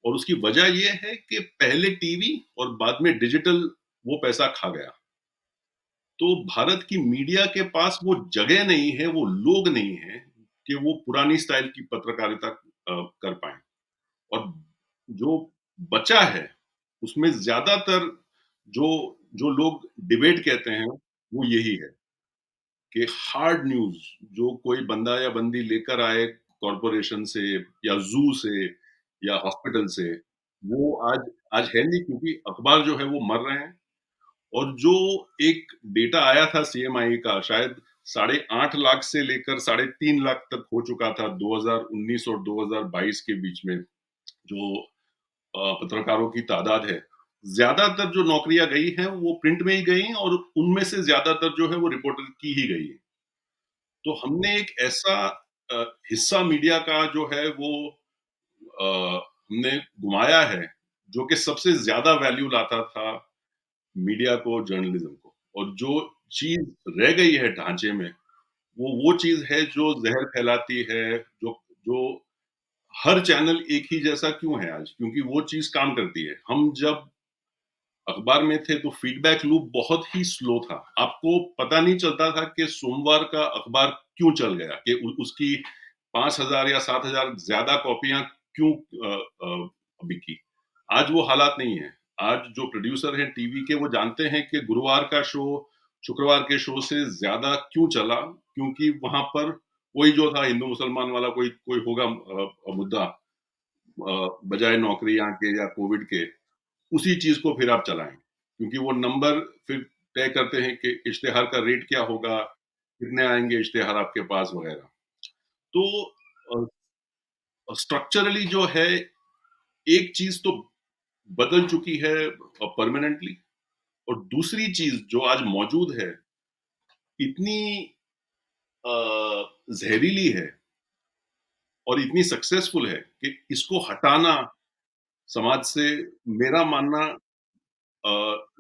और उसकी वजह ये है कि पहले टीवी और बाद में डिजिटल वो पैसा खा गया। तो भारत की मीडिया के पास वो जगह नहीं है, वो लोग नहीं है कि वो पुरानी स्टाइल की पत्रकारिता कर पाए। और जो बचा है उसमें ज्यादातर जो जो लोग डिबेट कहते हैं वो यही है कि हार्ड न्यूज जो कोई बंदा या बंदी लेकर आए कॉरपोरेशन से, या जू से, या हॉस्पिटल से, वो आज आज है नहीं, क्योंकि अखबार जो है वो मर रहे हैं। और जो एक डेटा आया था सीएमआई का, शायद 8.5 लाख से लेकर 3.5 लाख तक हो चुका था 2019 और 2022 के बीच में, जो पत्रकारों की तादाद है, ज्यादातर जो नौकरियां गई हैं वो प्रिंट में ही गई हैं, और उनमें से ज्यादातर जो है वो रिपोर्टर की ही गई है। तो हमने एक ऐसा हिस्सा मीडिया का जो है वो हमने घुमाया है, जो कि सबसे ज्यादा वैल्यू लाता था मीडिया को, जर्नलिज्म को। और जो चीज रह गई है ढांचे में, वो चीज है जो जहर फैलाती है, जो जो हर चैनल एक ही जैसा क्यों है आज, क्योंकि वो चीज काम करती है। हम जब अखबार में थे तो फीडबैक लूप बहुत ही स्लो था, आपको पता नहीं चलता था कि सोमवार का अखबार क्यों चल गया, कि उसकी 5,000 या 7,000 ज्यादा कॉपियां क्यों बिकी। आज वो हालात नहीं है। आज जो प्रोड्यूसर हैं टीवी के, वो जानते हैं कि गुरुवार का शो शुक्रवार के शो से ज्यादा क्यों चला, क्योंकि वहां पर कोई जो था हिंदू मुसलमान वाला कोई कोई होगा मुद्दा, बजाय नौकरियां के या कोविड के, उसी चीज को फिर आप चलाएं, क्योंकि वो नंबर फिर तय करते हैं कि इश्तेहार का रेट क्या होगा, कितने आएंगे इश्तेहार आपके पास, वगैरह। तो स्ट्रक्चरली जो है, एक चीज तो बदल चुकी है परमानेंटली, और दूसरी चीज जो आज मौजूद है इतनी जहरीली है और इतनी सक्सेसफुल है कि इसको हटाना समाज से, मेरा मानना अ,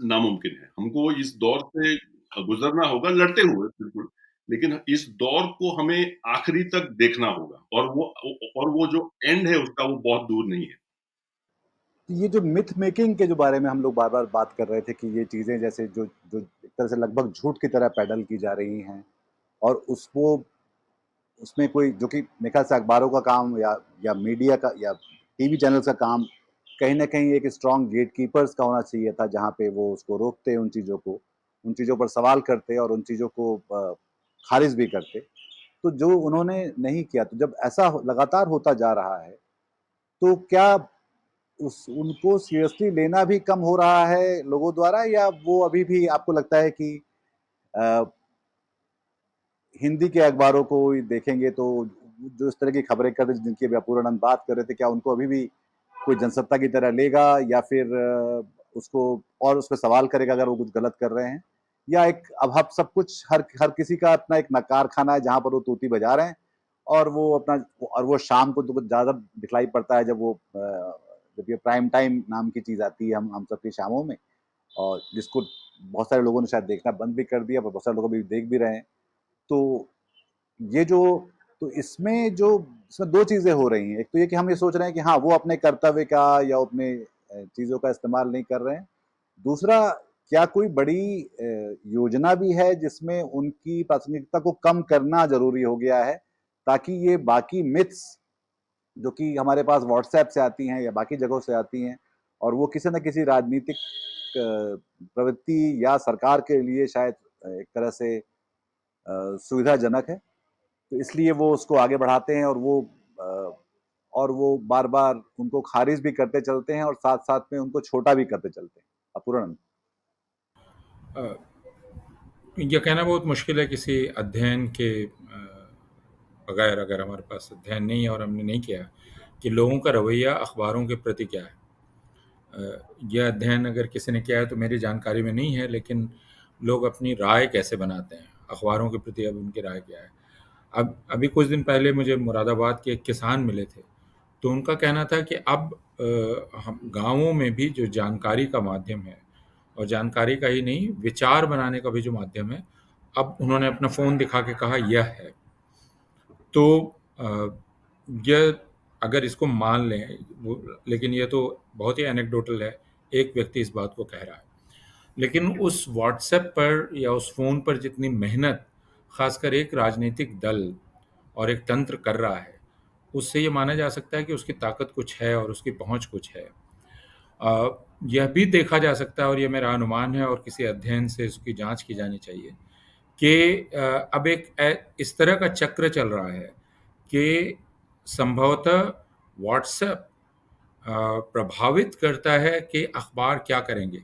नामुमकिन है। हमको इस दौर से गुजरना होगा, लड़ते हुए बिल्कुल, लेकिन इस दौर को हमें आखिरी तक देखना होगा, और वो जो एंड है उसका वो बहुत दूर नहीं है। ये जो मिथ मेकिंग के जो बारे में हम लोग बार-बार बात कर रहे थे कि ये चीज़ें जैसे जो जो एक तरह से लगभग झूठ की तरह पेडल की जा रही हैं, और उसको उसमें कोई जो कि मेरे ख्याल से अखबारों का काम या मीडिया का या टीवी चैनल्स का काम कहीं न कहीं एक स्ट्रॉन्ग गेटकीपर्स का होना चाहिए था, जहाँ पे वो उसको रोकते उन चीज़ों को, उन चीज़ों पर सवाल करते और उन चीज़ों को खारिज भी करते। तो जो उन्होंने नहीं किया, तो जब ऐसा लगातार होता जा रहा है, तो क्या उस उनको सीरियसली लेना भी कम हो रहा है लोगों द्वारा, या वो अभी भी आपको लगता है कि अ, हिंदी के अखबारों को देखेंगे तो जो इस तरह की खबरें कर रहे थे, जिनकी अभी अपूर्वानंद बात कर रहे थे, क्या उनको अभी भी कोई जनसत्ता की तरह लेगा, या फिर उसको और उस पर सवाल करेगा अगर वो कुछ गलत कर रहे हैं, या एक अब सब कुछ हर हर किसी का अपना एक कारखाना है जहां पर वो तूती बजा रहे हैं, और वो अपना और वो शाम को तो कुछ ज्यादा दिखलाई पड़ता है, जब ये प्राइम टाइम नाम की चीज आती है हम सबकी शामों में, और जिसको बहुत सारे लोगों ने शायद देखना बंद भी कर दिया, पर बहुत सारे लोग अभी देख भी रहे हैं। तो ये जो तो इसमें 2 चीज़ें हो रही हैं। एक तो ये कि हम ये सोच रहे हैं कि हाँ, वो अपने कर्तव्य का या अपने चीज़ों का इस्तेमाल नहीं कर रहे हैं। दूसरा, क्या कोई बड़ी योजना भी है जिसमें उनकी प्रासंगिकता को कम करना ज़रूरी हो गया है, ताकि ये बाकी मिथ्स जो कि हमारे पास व्हाट्सएप से आती हैं या बाकी जगहों से आती हैं और वो किसी न किसी राजनीतिक प्रवृत्ति या सरकार के लिए शायद एक तरह से सुविधाजनक है, तो इसलिए वो उसको आगे बढ़ाते हैं अ, और वो बार-बार उनको खारिज भी करते चलते हैं और साथ-साथ में उनको छोटा भी करते चलते हैं। अपूर्णानंद। अ, ये कहना बहुत मुश्किल है किसी अध्ययन के बगैर, अगर हमारे पास अध्ययन नहीं है और हमने नहीं किया कि लोगों का रवैया अखबारों के प्रति क्या है। यह अध्ययन अगर किसी ने किया है तो मेरी जानकारी में नहीं है, लेकिन लोग अपनी राय कैसे बनाते हैं, अखबारों के प्रति अब उनकी राय क्या है। अब अभी कुछ दिन पहले मुझे मुरादाबाद के एक किसान मिले थे, तो उनका कहना था कि अब हम गाँवों में भी जो जानकारी का माध्यम है, और जानकारी का ही नहीं, विचार बनाने का भी जो माध्यम है, अब उन्होंने अपना फ़ोन दिखा के कहा यह है। तो यह अगर इसको मान लें वो, लेकिन ये तो बहुत ही एनेक्डोटल है, एक व्यक्ति इस बात को कह रहा है। लेकिन उस व्हाट्सएप पर या उस फ़ोन पर जितनी मेहनत ख़ासकर एक राजनीतिक दल और एक तंत्र कर रहा है, उससे ये माना जा सकता है कि उसकी ताकत कुछ है और उसकी पहुँच कुछ है। यह भी देखा जा सकता है, और ये मेरा अनुमान है और किसी अध्ययन से इसकी जाँच की जानी चाहिए, कि अब इस तरह का चक्र चल रहा है कि संभवतः व्हाट्सएप प्रभावित करता है कि अखबार क्या करेंगे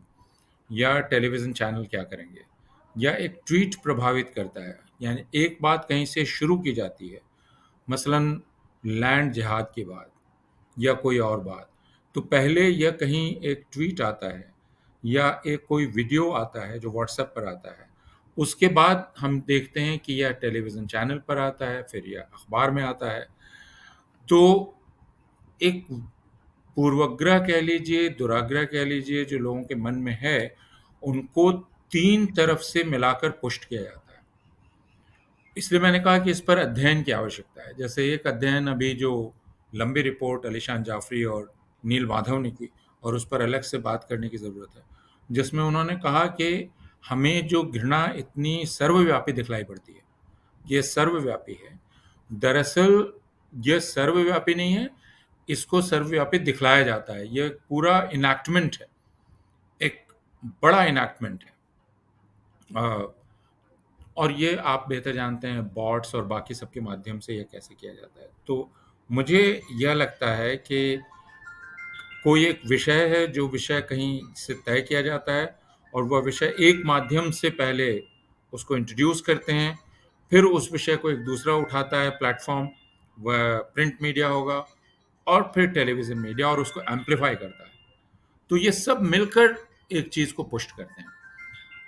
या टेलीविज़न चैनल क्या करेंगे, या एक ट्वीट प्रभावित करता है। यानी एक बात कहीं से शुरू की जाती है, मसलन लैंड जिहाद की बात या कोई और बात, तो पहले यह कहीं एक ट्वीट आता है या एक कोई वीडियो आता है जो व्हाट्सएप पर आता है। उसके बाद हम देखते हैं कि यह टेलीविज़न चैनल पर आता है, फिर यह अखबार में आता है। तो एक पूर्वाग्रह कह लीजिए, दुराग्रह कह लीजिए, जो लोगों के मन में है, उनको 3 तरफ से मिलाकर पुष्ट किया जाता है। इसलिए मैंने कहा कि इस पर अध्ययन की आवश्यकता है। जैसे एक अध्ययन अभी जो लंबी रिपोर्ट अलीशान जाफ़री और नील माधव ने की, और उस पर अलग से बात करने की ज़रूरत है, जिसमें उन्होंने कहा कि हमें जो घृणा इतनी सर्वव्यापी दिखलाई पड़ती है, ये सर्वव्यापी है। दरअसल ये सर्वव्यापी नहीं है, इसको सर्वव्यापी दिखलाया जाता है। ये पूरा इनैक्टमेंट है, एक बड़ा इनैक्टमेंट है। अ, और ये आप बेहतर जानते हैं बॉट्स और बाकी सब के माध्यम से ये कैसे किया जाता है। तो मुझे यह लगता है कि कोई एक विषय है, जो विषय कहीं से तय किया जाता है, और वह विषय एक माध्यम से पहले उसको इंट्रोड्यूस करते हैं, फिर उस विषय को एक दूसरा उठाता है प्लेटफ़ॉर्म, वह प्रिंट मीडिया होगा, और फिर टेलीविज़न मीडिया, और उसको एम्प्लीफ़ाई करता है। तो ये सब मिलकर एक चीज़ को पुष्ट करते हैं,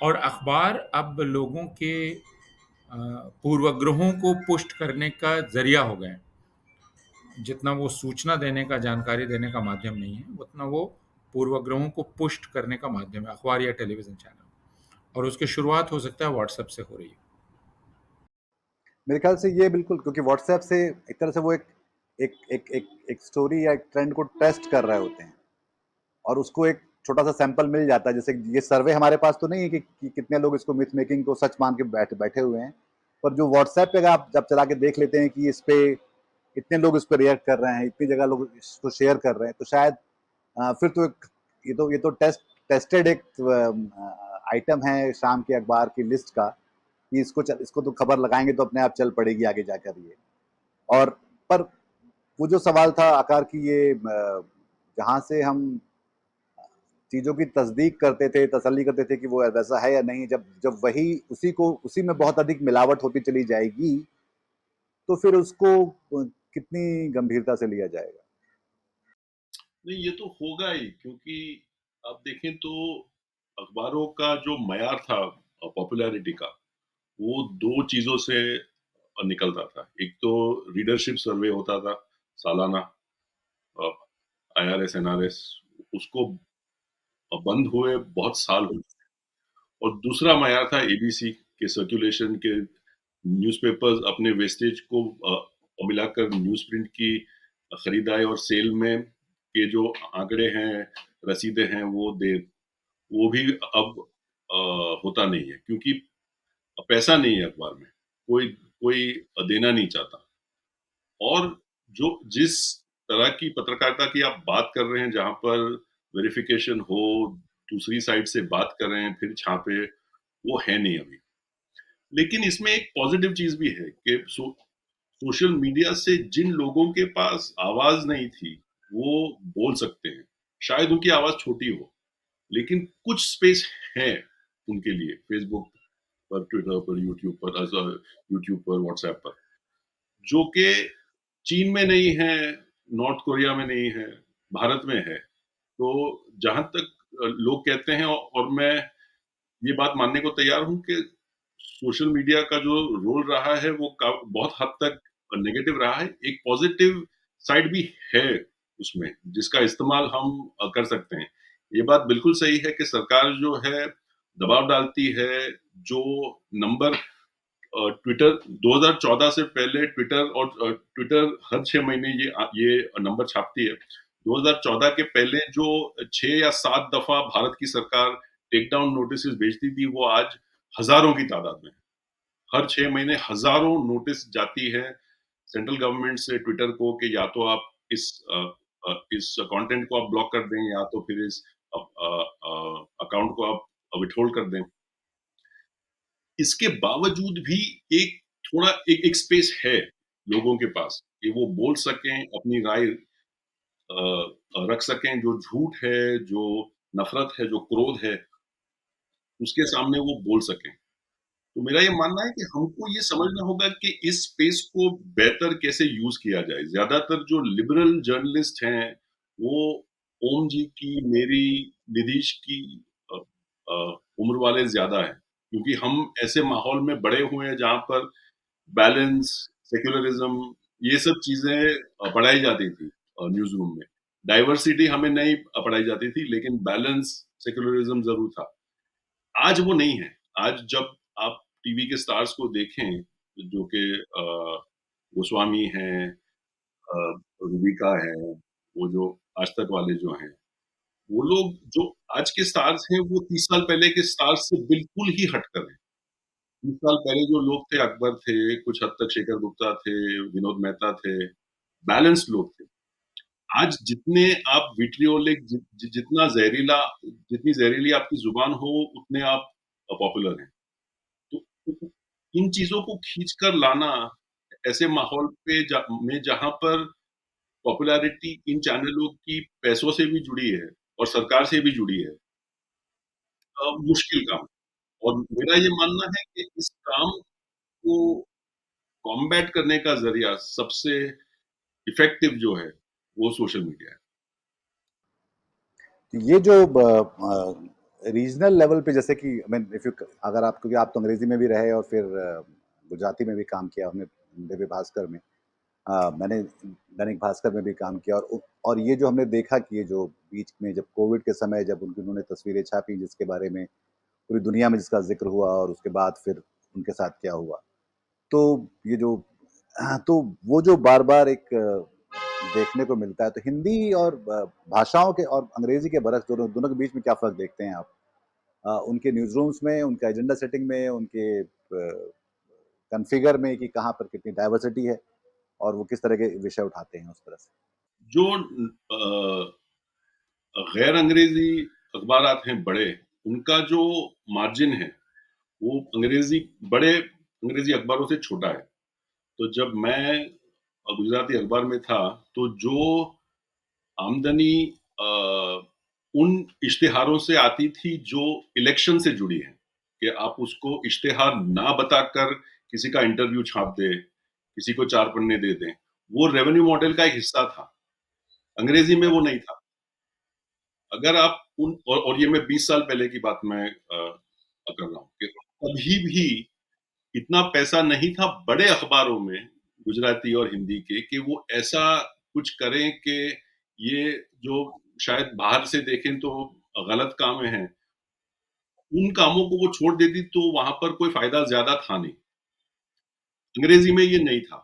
और अखबार अब लोगों के पूर्वाग्रहों को पुष्ट करने का ज़रिया हो गए हैं। जितना वो सूचना देने का, जानकारी देने का माध्यम नहीं है, उतना वो पूर्वाग्रहों को पुष्ट करने का माध्यम है, अखबार या टेलीविज़न चैनल। और उसकी शुरुआत हो सकता है व्हाट्सएप से हो रही है। मेरे ख्याल से ये बिल्कुल, क्योंकि व्हाट्सएप से एक तरह से वो एक स्टोरी या एक ट्रेंड को टेस्ट कर रहे होते हैं और उसको एक छोटा-सा सैंपल मिल जाता है। जैसे ये सर्वे हमारे पास तो नहीं है कि कितने लोग इसको मिथ मेकिंग को सच मान के बैठे हुए हैं। पर जो व्हाट्सएप पे अगर आप जब चला के देख लेते हैं कि इस पे इतने लोग इस पे रिएक्ट कर रहे हैं, इतनी जगह लोग इसको शेयर कर रहे हैं, तो शायद फिर तो ये तो टेस्टेड एक आइटम है शाम के अखबार की लिस्ट का कि इसको तो खबर लगाएँगे तो अपने आप चल पड़ेगी आगे जाकर ये। और पर वो जो सवाल था आकार की ये जहाँ से हम चीज़ों की तस्दीक करते थे, तसल्ली करते थे कि वो वैसा है या नहीं, जब जब वही उसी में बहुत अधिक मिलावट होती चली जाएगी, तो फिर उसको कितनी गंभीरता से लिया जाएगा? नहीं, ये तो होगा ही, क्योंकि आप देखें तो अखबारों का जो मयार था पॉपुलैरिटी का, वो 2 चीज़ों से निकलता था। एक तो रीडरशिप सर्वे होता था सालाना, अ, आईआरएस, एनआरएस, उसको बंद हुए बहुत साल हो गए। और दूसरा मयार था एबीसी के सर्कुलेशन के, न्यूज़पेपर्स अपने वेस्टेज को मिलाकर न्यूज़ प्रिंट की खरीदाई और सेल में के जो आंकड़े हैं, रसीदें हैं, वो भी अब होता नहीं है, क्योंकि पैसा नहीं है अखबार में, कोई कोई देना नहीं चाहता। और जो जिस तरह की पत्रकारिता की आप बात कर रहे हैं, जहाँ पर वेरिफिकेशन हो, दूसरी साइड से बात कर रहे हैं, फिर छापे, वो है नहीं अभी। लेकिन इसमें एक पॉजिटिव चीज़ भी है कि सोशल मीडिया से जिन लोगों के पास आवाज़ नहीं थी, वो बोल सकते हैं। शायद उनकी आवाज़ छोटी हो, लेकिन कुछ स्पेस है उनके लिए, फेसबुक पर, ट्विटर पर, यूट्यूब पर, व्हाट्सएप पर, जो कि चीन में नहीं है, नॉर्थ कोरिया में नहीं है, भारत में है। तो जहाँ तक लोग कहते हैं, और मैं ये बात मानने को तैयार हूँ कि सोशल मीडिया का जो रोल रहा है वो बहुत हद तक नेगेटिव रहा है। एक पॉजिटिव साइड भी है उसमें, जिसका इस्तेमाल हम कर सकते हैं। ये बात बिल्कुल सही है कि सरकार जो है दबाव डालती है, जो नंबर ट्विटर 2014 से पहले ट्विटर हर 6 महीने ये नंबर छापती है। 2014 के पहले जो 6 या 7 दफा भारत की सरकार टेक डाउन नोटिसेस भेजती थी, वो आज हजारों की तादाद में है। हर 6 महीने हजारों नोटिस जाती है सेंट्रल गवर्नमेंट से ट्विटर को कि या तो आप इस कंटेंट को आप ब्लॉक कर दें, या तो फिर इस अकाउंट को आप विथहोल्ड कर दें। इसके बावजूद भी एक थोड़ा एक स्पेस है लोगों के पास कि वो बोल सकें, अपनी राय रख सकें। जो झूठ है, जो नफरत है, जो क्रोध है, उसके सामने वो बोल सकें। तो मेरा ये मानना है कि हमको ये समझना होगा कि इस स्पेस को बेहतर कैसे यूज किया जाए। ज्यादातर जो लिबरल जर्नलिस्ट हैं, वो ओम जी की, मेरी, निधीश की अ, उम्र वाले ज्यादा हैं, क्योंकि हम ऐसे माहौल में बड़े हुए हैं जहाँ पर बैलेंस, सेक्युलरिज्म, ये सब चीजें पढ़ाई जाती थी न्यूज रूम में। डाइवर्सिटी हमें नहीं पढ़ाई जाती थी, लेकिन बैलेंस, सेक्युलरिज्म जरूर था। आज वो नहीं है। आज जब आप टीवी के स्टार्स को देखें, जो कि गोस्वामी हैं, रूबिका है, वो जो आज तक वाले जो हैं, वो लोग जो आज के स्टार्स हैं, वो 30 साल पहले के स्टार्स से बिल्कुल ही हटकर हैं। 30 साल पहले जो लोग थे, अकबर थे, कुछ हद तक शेखर गुप्ता थे, विनोद मेहता थे, बैलेंस्ड लोग थे। आज जितने आप विट्रियोलिक, जितनी जहरीली आपकी जुबान हो, उतने आप पॉपुलर हैं। तो इन चीजों को खींच कर लाना ऐसे माहौल पे में जहां पर पॉपुलैरिटी इन चैनलों की पैसों से भी जुड़ी है और सरकार से भी जुड़ी है, मुश्किल काम है। और मेरा ये मानना है कि इस काम को कॉम्बैट करने का जरिया सबसे इफेक्टिव जो है, वो सोशल मीडिया है। तो ये जो रीजनल लेवल पे, जैसे कि आई मीन इफ यू, अगर आप, क्योंकि आप तो अंग्रेजी में भी रहे और फिर गुजराती में भी काम किया हमने, दिव्य भास्कर में, मैंने दैनिक भास्कर में भी काम किया, और ये जो हमने देखा कि ये जो बीच में जब कोविड के समय जब उन्होंने तस्वीरें छापी, जिसके बारे में पूरी दुनिया में जिसका जिक्र हुआ, और उसके बाद फिर उनके साथ क्या हुआ, तो ये जो तो वो जो बार बार एक देखने को मिलता है, तो हिंदी और भाषाओं के और अंग्रेजी के बरस दोनों दोनों के बीच में क्या फ़र्क देखते हैं आप? उनके न्यूज़ रूम्स में, उनका एजेंडा सेटिंग में, उनके कॉन्फ़िगर में, कि कहाँ पर कितनी डाइवर्सिटी है और वो किस तरह के विषय उठाते हैं उस तरह से? जो गैर अंग्रेजी अखबारात हैं बड़े, उनका जो मार्जिन है, वो बड़े अंग्रेजी अखबारों से छोटा है। तो जब मैं गुजराती अखबार में था, तो जो आमदनी उन इश्तिहारों से आती थी जो इलेक्शन से जुड़ी है, कि आप उसको इश्तिहार ना बताकर किसी का इंटरव्यू छाप दे, किसी को 4 पन्ने दे दें, वो रेवेन्यू मॉडल का एक हिस्सा था। अंग्रेजी में वो नहीं था। अगर आप और ये मैं 20 साल पहले की बात मैं कर रहा हूँ कि कभी भी इतना पैसा नहीं था बड़े अखबारों में, गुजराती और हिंदी के, कि वो ऐसा कुछ करें कि ये जो शायद बाहर से देखें तो गलत काम है, उन कामों को वो छोड़ देती तो वहां पर कोई फायदा ज्यादा था नहीं। अंग्रेजी में ये नहीं था।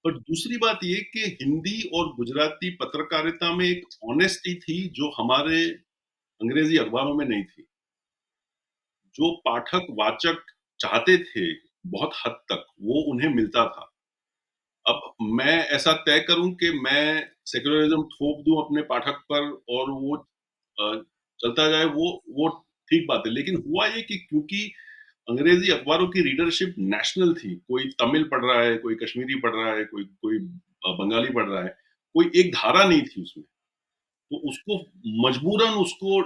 पर दूसरी बात ये कि हिंदी और गुजराती पत्रकारिता में एक ऑनेस्टी थी जो हमारे अंग्रेजी अखबारों में नहीं थी। जो पाठक वाचक चाहते थे बहुत हद तक, वो उन्हें मिलता था। अब मैं ऐसा तय करूं कि मैं सेक्युलरिज्म थोप दूं अपने पाठक पर और वो चलता जाए, वो ठीक बात है। लेकिन हुआ ये कि क्योंकि अंग्रेजी अखबारों की रीडरशिप नेशनल थी, कोई तमिल पढ़ रहा है, कोई कश्मीरी पढ़ रहा है, कोई कोई बंगाली पढ़ रहा है, कोई एक धारा नहीं थी उसमें, तो उसको मजबूरन उसको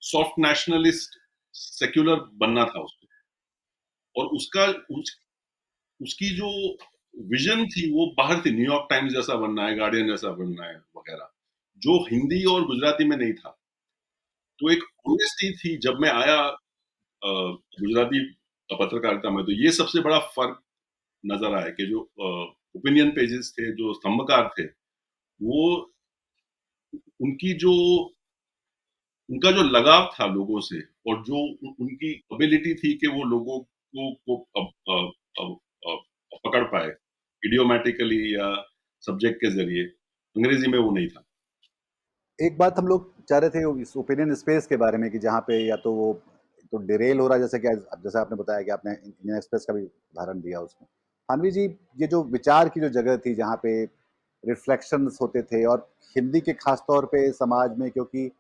सॉफ्ट नेशनलिस्ट सेक्युलर बनना था उसको। और उसकी जो विजन थी वो बाहर थी, न्यूयॉर्क टाइम्स जैसा बनना है, गार्डियन जैसा बनना है वगैरह, जो हिंदी और गुजराती में नहीं था। तो एक ऑनेस्टी थी जब मैं आया गुजराती पत्रकारिता में, तो ये सबसे बड़ा फर्क नजर आया कि जो ओपिनियन पेजेस थे, जो स्तंभकार थे, वो उनकी जो उनका जो लगाव था लोगों से, और जो उनकी एबिलिटी थी कि वो लोगों को पकड़ पाए इडियोमैटिकली या सब्जेक्ट के जरिए, अंग्रेजी में वो नहीं था। एक बात हम लोग चाह रहे थे इस ओपिनियन स्पेस के बारे में कि जहाँ पे या तो वो तो डिरेल हो रहा है, जैसे कि जैसे आपने बताया कि आपने इंडियन एक्सप्रेस का भी उदाहरण दिया उसमें। हानवी जी, ये जो विचार की जो जगह थी जहाँ पे रिफ्लेक्शंस होते थे, और हिंदी के खास तौर पे समाज में, क्योंकि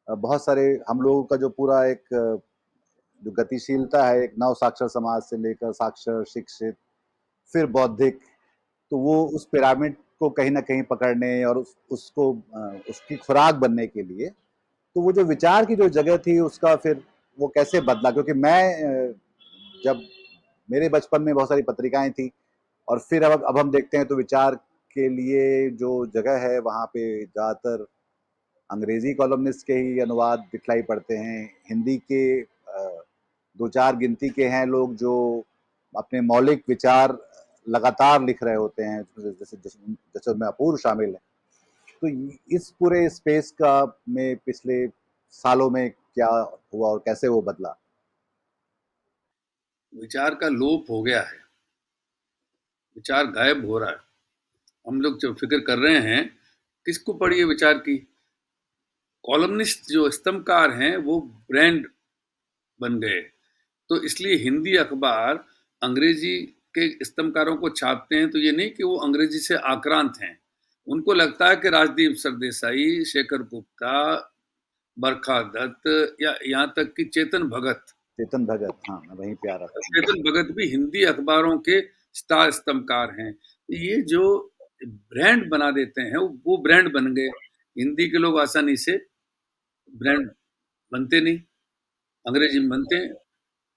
बहुत सारे हम लोगों का जो पूरा एक जो गतिशीलता है, एक नव साक्षर समाज से लेकर साक्षर, शिक्षित, फिर बौद्धिक, तो वो उस पिरामिड को कहीं ना कहीं पकड़ने और उसको उसकी खुराक बनने के लिए, तो वो जो विचार की जो जगह थी उसका फिर वो कैसे बदला? क्योंकि मैं जब मेरे बचपन में बहुत सारी पत्रिकाएं थी, और फिर अब हम देखते हैं तो विचार के लिए जो जगह है वहाँ पे ज़्यादातर अंग्रेजी कॉलमनिस्ट के ही अनुवाद दिखलाई पड़ते हैं। हिंदी के दो चार गिनती के हैं लोग जो अपने मौलिक विचार लगातार लिख रहे होते हैं, जैसे जैसे जैसे उनमें अपूर्व शामिल है। तो इस पूरे स्पेस का में पिछले सालों में क्या हुआ और कैसे वो बदला? विचार का लोप हो गया है, विचार गायब हो रहा है। हम लोग जो फिक्र कर रहे हैं, किसको पड़ी है विचार की? कॉलमनिस्ट जो स्तंभकार हैं वो ब्रांड बन गए। तो इसलिए हिंदी अखबार अंग्रेजी के स्तंभकारों को छापते हैं, तो ये नहीं कि वो अंग्रेजी से आक्रांत हैं। उनको लगता है कि राजदीप सरदेसाई, शेखर गुप्ता, बरखा दत्त या यहाँ तक कि चेतन भगत, चेतन भगत, हाँ, मैं वहीं पे आ रहा था। चेतन भगत भी हिंदी अखबारों के स्टार स्तंभकार हैं। ये जो ब्रांड बना देते हैं वो ब्रांड बन गए। हिंदी के लोग आसानी से ब्रांड बनते नहीं, अंग्रेजी में बनते हैं।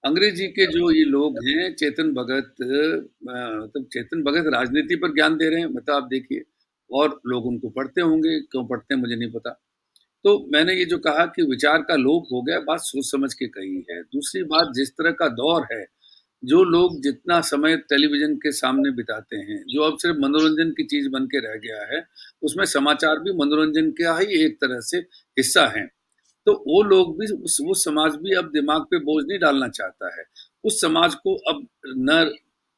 अंग्रेजी के जो ये लोग हैं, चेतन भगत, मतलब चेतन भगत राजनीति पर ज्ञान दे रहे हैं, मतलब आप देखिए, और लोग उनको पढ़ते होंगे, क्यों पढ़ते हैं मुझे नहीं पता। तो मैंने ये जो कहा कि विचार का लोप हो गया, बात सोच समझ के कही है। दूसरी बात, जिस तरह का दौर है, जो लोग जितना समय टेलीविजन के सामने बिताते हैं, जो अब सिर्फ मनोरंजन की चीज बन के रह गया है, उसमें समाचार भी मनोरंजन का ही एक तरह से हिस्सा है। तो वो लोग भी वो समाज भी अब दिमाग पे बोझ नहीं डालना चाहता है। उस समाज को अब न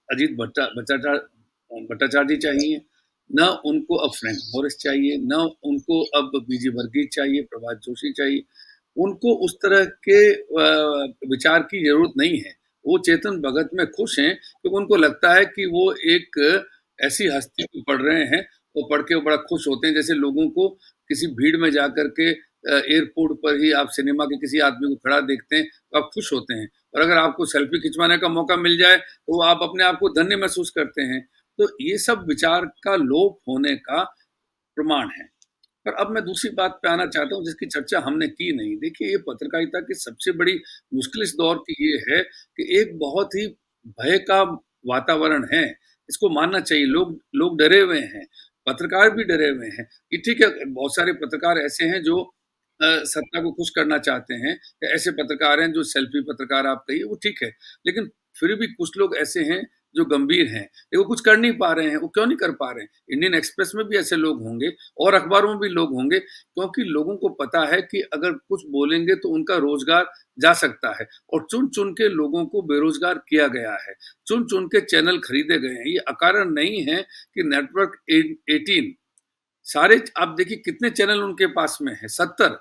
अजीत भट्टाचार्य चाहिए, न उनको अब फ्रैंक मोरिस चाहिए, न उनको अब बीजी वर्गीस चाहिए, प्रभात जोशी चाहिए। उनको उस तरह के विचार की जरूरत नहीं है। वो चेतन भगत में खुश हैं, क्योंकि उनको लगता है कि वो एक ऐसी हस्ती को पढ़ रहे हैं, वो पढ़ के वो बड़ा खुश होते हैं। जैसे लोगों को किसी भीड़ में जाकर के एयरपोर्ट पर ही आप सिनेमा के किसी आदमी को खड़ा देखते हैं तो आप खुश होते हैं, और अगर आपको सेल्फी खिंचवाने का मौका मिल जाए तो आप अपने आप को धन्य महसूस करते हैं। तो ये सब विचार का लोप होने का प्रमाण है। पर अब मैं दूसरी बात पे आना चाहता हूँ जिसकी चर्चा हमने की नहीं। देखिए, ये पत्रकारिता की सबसे बड़ी मुश्किल इस दौर की ये है कि एक बहुत ही भय का वातावरण है। इसको मानना चाहिए। लोग लोग डरे हुए हैं, पत्रकार भी डरे हुए हैं। ये ठीक है, बहुत सारे पत्रकार ऐसे हैं जो सत्ता को खुश करना चाहते हैं, या ऐसे पत्रकार हैं जो सेल्फी पत्रकार आप कहिए, वो ठीक है। लेकिन फिर भी कुछ लोग ऐसे हैं जो गंभीर हैं, वो कुछ कर नहीं पा रहे हैं। वो क्यों नहीं कर पा रहे हैं? इंडियन एक्सप्रेस में भी ऐसे लोग होंगे, और अखबारों में भी लोग होंगे, क्योंकि लोगों को पता है कि अगर कुछ बोलेंगे तो उनका रोजगार जा सकता है, और चुन चुन के लोगों को बेरोजगार किया गया है, चुन चुन के चैनल खरीदे गए हैं। ये अकारण नहीं है कि नेटवर्क 18 सारे, आप देखिए कितने चैनल उनके पास में है, 70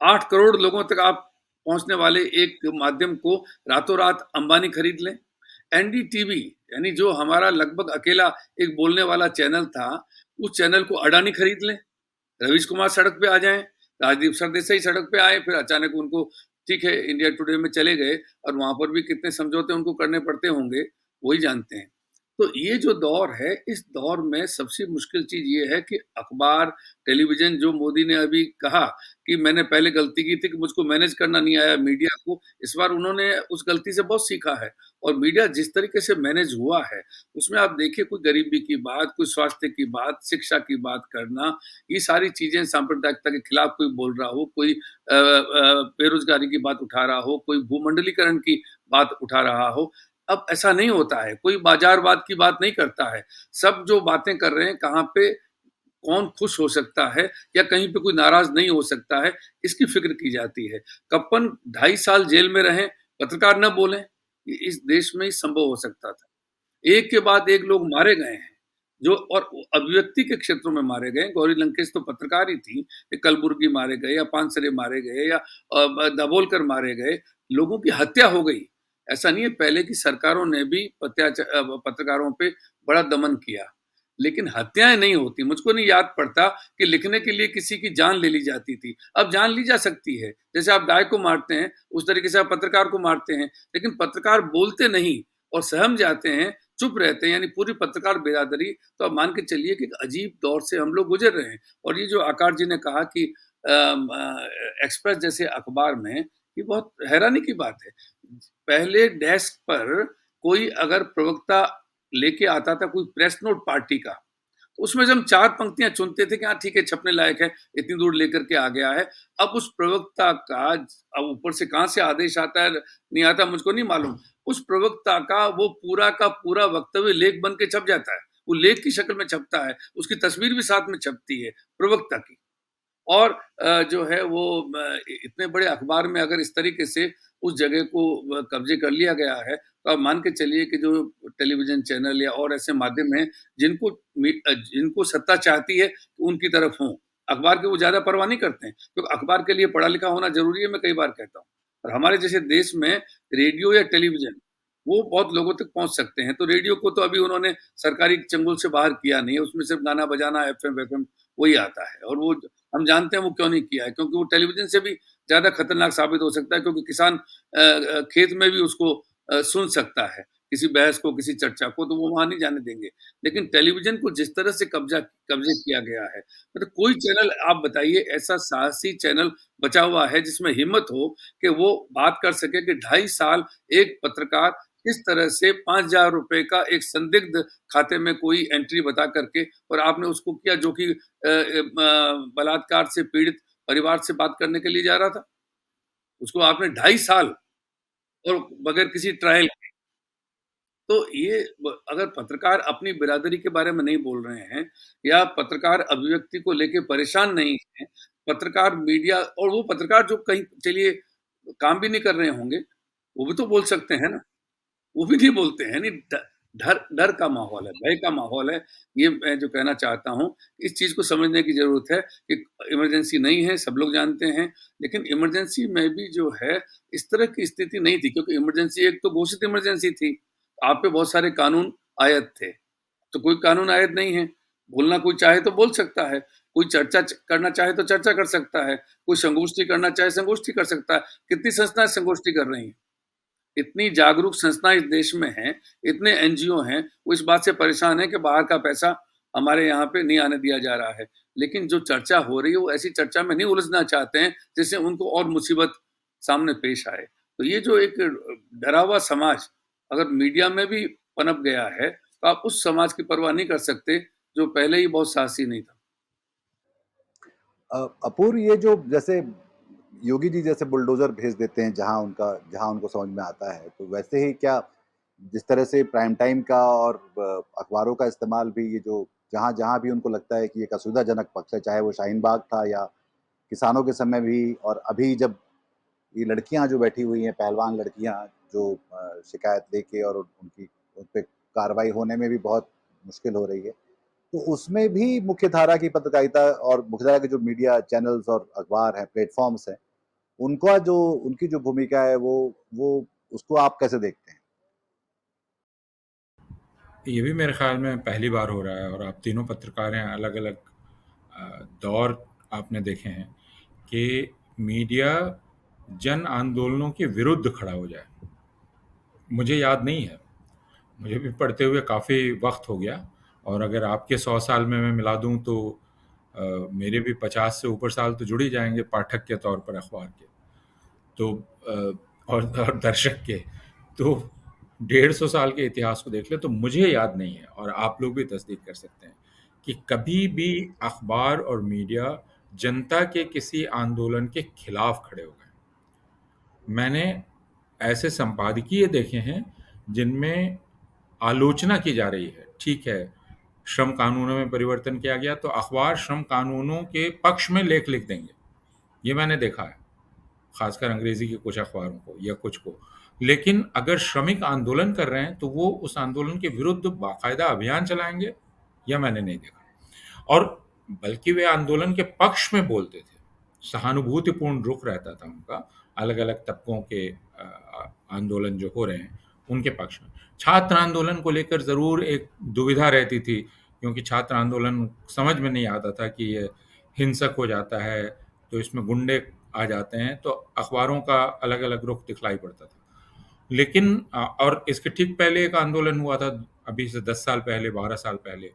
8 करोड़ लोगों तक आप पहुँचने वाले एक माध्यम को रातों-रात अंबानी खरीद लें। एनडीटीवी यानी जो हमारा लगभग अकेला एक बोलने वाला चैनल था, उस चैनल को अडानी खरीद लें। रवीश कुमार सड़क पे आ जाएँ, राजदीप सरदेसाई सड़क पे आए, फिर अचानक उनको ठीक है इंडिया टुडे में चले गए और वहाँ पर भी कितने समझौते उनको करने पड़ते होंगे, वही जानते हैं। तो ये जो दौर है, इस दौर में सबसे मुश्किल चीज़ ये है कि अखबार, टेलीविज़न जो मोदी ने अभी कहा कि मैंने पहले गलती की थी कि मुझको मैनेज करना नहीं आया मीडिया को, इस बार उन्होंने उस गलती से बहुत सीखा है और मीडिया जिस तरीके से मैनेज हुआ है, उसमें आप देखिए कोई गरीबी की बात, कोई स्वास्थ्य की बात, शिक्षा की बात करना, ये सारी चीज़ें सांप्रदायिकता के खिलाफ कोई बोल रहा हो, कोई बेरोज़गारी की बात उठा रहा हो, कोई भूमंडलीकरण की बात उठा रहा हो, अब ऐसा नहीं होता है, कोई बाज़ारवाद की बात नहीं करता है। सब जो बातें कर रहे हैं, कहाँ पे कौन खुश हो सकता है या कहीं पे कोई नाराज़ नहीं हो सकता है, इसकी फ़िक्र की जाती है। कप्पन 2.5 साल जेल में रहें, पत्रकार ना बोलें, ये इस देश में ही संभव हो सकता था। एक के बाद एक लोग मारे गए हैं, जो और अभिव्यक्ति के क्षेत्रों में मारे गए। गौरी लंकेश तो पत्रकार ही थी, कलबुर्गी मारे गए या पानसरे मारे गए या दाभोलकर मारे गए, लोगों की हत्या हो गई। ऐसा नहीं है, पहले की सरकारों ने भी पत्रकारों पे बड़ा दमन किया, लेकिन हत्याएँ नहीं होती। मुझको नहीं याद पड़ता कि लिखने के लिए किसी की जान ले ली जाती थी। अब जान ली जा सकती है, जैसे आप गाय को मारते हैं, उस तरीके से आप पत्रकार को मारते हैं, लेकिन पत्रकार बोलते नहीं और सहम जाते हैं, चुप रहते हैं, यानी पूरी पत्रकार बिरादरी, तो आप मान के चलिए कि एक अजीब दौर से हम लोग गुज़र रहे हैं। और ये जो आकाश जी ने कहा कि एक्सप्रेस जैसे अखबार में, ये बहुत हैरानी की बात है। पहले डेस्क पर कोई अगर प्रवक्ता लेके आता था कोई प्रेस नोट पार्टी का, तो उसमें जब हम 4 पंक्तियाँ चुनते थे कि हाँ ठीक है, छपने लायक है, इतनी दूर लेकर के आ गया है। अब उस प्रवक्ता का अब ऊपर से कहाँ से आदेश आता है, नहीं आता मुझको नहीं मालूम। उस प्रवक्ता का वो पूरा का पूरा वक्तव्य लेख बन के छप जाता है। वो लेख की शक्ल में छपता है, उसकी तस्वीर भी साथ में छपती है, प्रवक्ता की। और जो है वो इतने बड़े अखबार में अगर इस तरीके से उस जगह को कब्जे कर लिया गया है, तो आप मान के चलिए कि जो टेलीविज़न चैनल या और ऐसे माध्यम हैं, जिनको सत्ता चाहती है, कि उनकी तरफ हों। अखबार की वो ज़्यादा परवाह नहीं करते हैं, क्योंकि अखबार के लिए पढ़ा-लिखा होना ज़रूरी है, मैं कई बार कहता हूँ। और हमारे जैसे देश में रेडियो या टेलीविज़न, वो बहुत लोगों तक पहुँच सकते हैं। तो रेडियो को तो अभी उन्होंने सरकारी चंगुल से बाहर किया नहीं है, उसमें सिर्फ़ गाना-बजाना, एफ़एम वही आता है और वो हम जानते हैं वो क्यों नहीं किया है, क्योंकि वो टेलीविज़न से भी ज़्यादा खतरनाक साबित हो सकता है, क्योंकि किसान खेत में भी उसको सुन सकता है, किसी बहस को, किसी चर्चा को, तो वो वहाँ नहीं जाने देंगे। लेकिन टेलीविज़न को जिस तरह से कब्ज़े किया गया है, मतलब कोई चैनल आप बताइए ऐसा साहसी चैनल बचा हुआ है जिसमें हिम्मत हो कि वो बात कर सके कि 2.5 साल एक पत्रकार किस तरह से ₹5000 का एक संदिग्ध खाते में कोई एंट्री बता करके और आपने उसको किया जो कि बलात्कार से पीड़ित परिवार से बात करने के लिए जा रहा था। उसको आपने 2.5 साल और बगैर किसी ट्रायल के। तो ये अगर पत्रकार अपनी बिरादरी के बारे में नहीं बोल रहे हैं या पत्रकार अभिव्यक्ति को लेके परेशान नहीं हैं, पत्रकार मीडिया और वो पत्रकार जो कहीं चलिए काम भी नहीं कर रहे होंगे, वो भी तो बोल सकते हैं ना। वो भी नहीं बोलते हैं, नहीं डर डर का माहौल है, भय का माहौल है। ये मैं जो कहना चाहता हूँ, इस चीज़ को समझने की ज़रूरत है कि इमरजेंसी नहीं है, सब लोग जानते हैं, लेकिन इमरजेंसी में भी जो है, इस तरह की स्थिति नहीं थी क्योंकि इमरजेंसी एक तो घोषित इमरजेंसी थी। आप पे बहुत सारे कानून आयत थे, तो कोई कानून आयत नहीं है। बोलना कोई चाहे तो बोल सकता है, कोई चर्चा करना चाहे तो चर्चा कर सकता है, कोई संगोष्ठी करना चाहे संगोष्ठी कर सकता है। कितनी संस्थाएँ संगोष्ठी कर रही हैं? इतनी जागरूक संस्थाएँ इस देश में हैं, इतने एनजीओ हैं, वो इस बात से परेशान हैं कि बाहर का पैसा हमारे यहाँ पे नहीं आने दिया जा रहा है। लेकिन जो चर्चा हो रही है, वो ऐसी चर्चा में नहीं उलझना चाहते हैं, जिससे उनको और मुसीबत सामने पेश आए। तो ये जो एक डरा हुआ समाज अगर मीडिया में भी पनप गया है, तो आप उस समाज की परवाह नहीं कर सकते, जो पहले ही बहुत साहसी नहीं था। अपूर्व, ये जो जैसे योगी जी जैसे बुलडोज़र भेज देते हैं जहाँ उनको समझ में आता है, तो वैसे ही क्या जिस तरह से प्राइम टाइम का और अखबारों का इस्तेमाल भी ये जो जहाँ-जहाँ भी उनको लगता है कि एक असुविधाजनक पक्ष है, चाहे वो शाहीन बाग था या किसानों के समय भी और अभी जब ये लड़कियाँ जो बैठी हुई हैं, पहलवान लड़कियाँ जो शिकायत लेके और उनकी उन पे कार्रवाई होने में भी बहुत मुश्किल हो रही है। तो उसमें भी मुख्यधारा की पत्रकारिता और मुख्यधारा के जो मीडिया चैनल्स और अखबार हैं, प्लेटफ़ॉर्म्स हैं, उनका जो उनकी जो भूमिका है वो उसको आप कैसे देखते हैं? ये भी मेरे ख्याल में पहली बार हो रहा है और आप तीनों पत्रकार हैं, अलग-अलग दौर आपने देखे हैं कि मीडिया जन आंदोलनों के विरुद्ध खड़ा हो जाए। मुझे याद नहीं है, मुझे भी पढ़ते हुए काफ़ी वक़्त हो गया और अगर आपके 100 साल में मैं मिला दूँ तो मेरे भी 50 से ऊपर साल तो जुड़ ही जाएँगे पाठक के तौर पर अखबार के। तो और दर्शक के। तो 150 साल के इतिहास को देख लें तो मुझे याद नहीं है और आप लोग भी तस्दीक कर सकते हैं कि कभी भी अखबार और मीडिया जनता के किसी आंदोलन के खिलाफ खड़े हो गए। मैंने ऐसे संपादकीय देखे हैं जिनमें आलोचना की जा रही है। ठीक है, श्रम कानूनों में परिवर्तन किया गया तो अखबार श्रम कानूनों के पक्ष में लेख लिख देंगे। ये मैंने देखा है। खासकर अंग्रेजी के कुछ अखबारों को या कुछ को। लेकिन अगर श्रमिक आंदोलन कर रहे हैं, तो वो उस आंदोलन के विरुद्ध बाकायदा अभियान चलाएँगे, या मैंने नहीं देखा। और बल्कि वे आंदोलन के पक्ष में बोलते थे। सहानुभूतिपूर्ण रुख रहता था उनका, अलग-अलग तबकों के आंदोलन जो हो रहे हैं, उनके पक्ष में। छात्र आंदोलन को लेकर ज़रूर एक दुविधा रहती थी, क्योंकि छात्र आंदोलन समझ में नहीं आता था कि ये हिंसक हो जाता है, तो इसमें गुंडे आ जाते हैं, तो अखबारों का अलग-अलग रुख दिखलाई पड़ता था। लेकिन और इसके ठीक पहले एक आंदोलन हुआ था, अभी से 10 साल पहले, 12 साल पहले,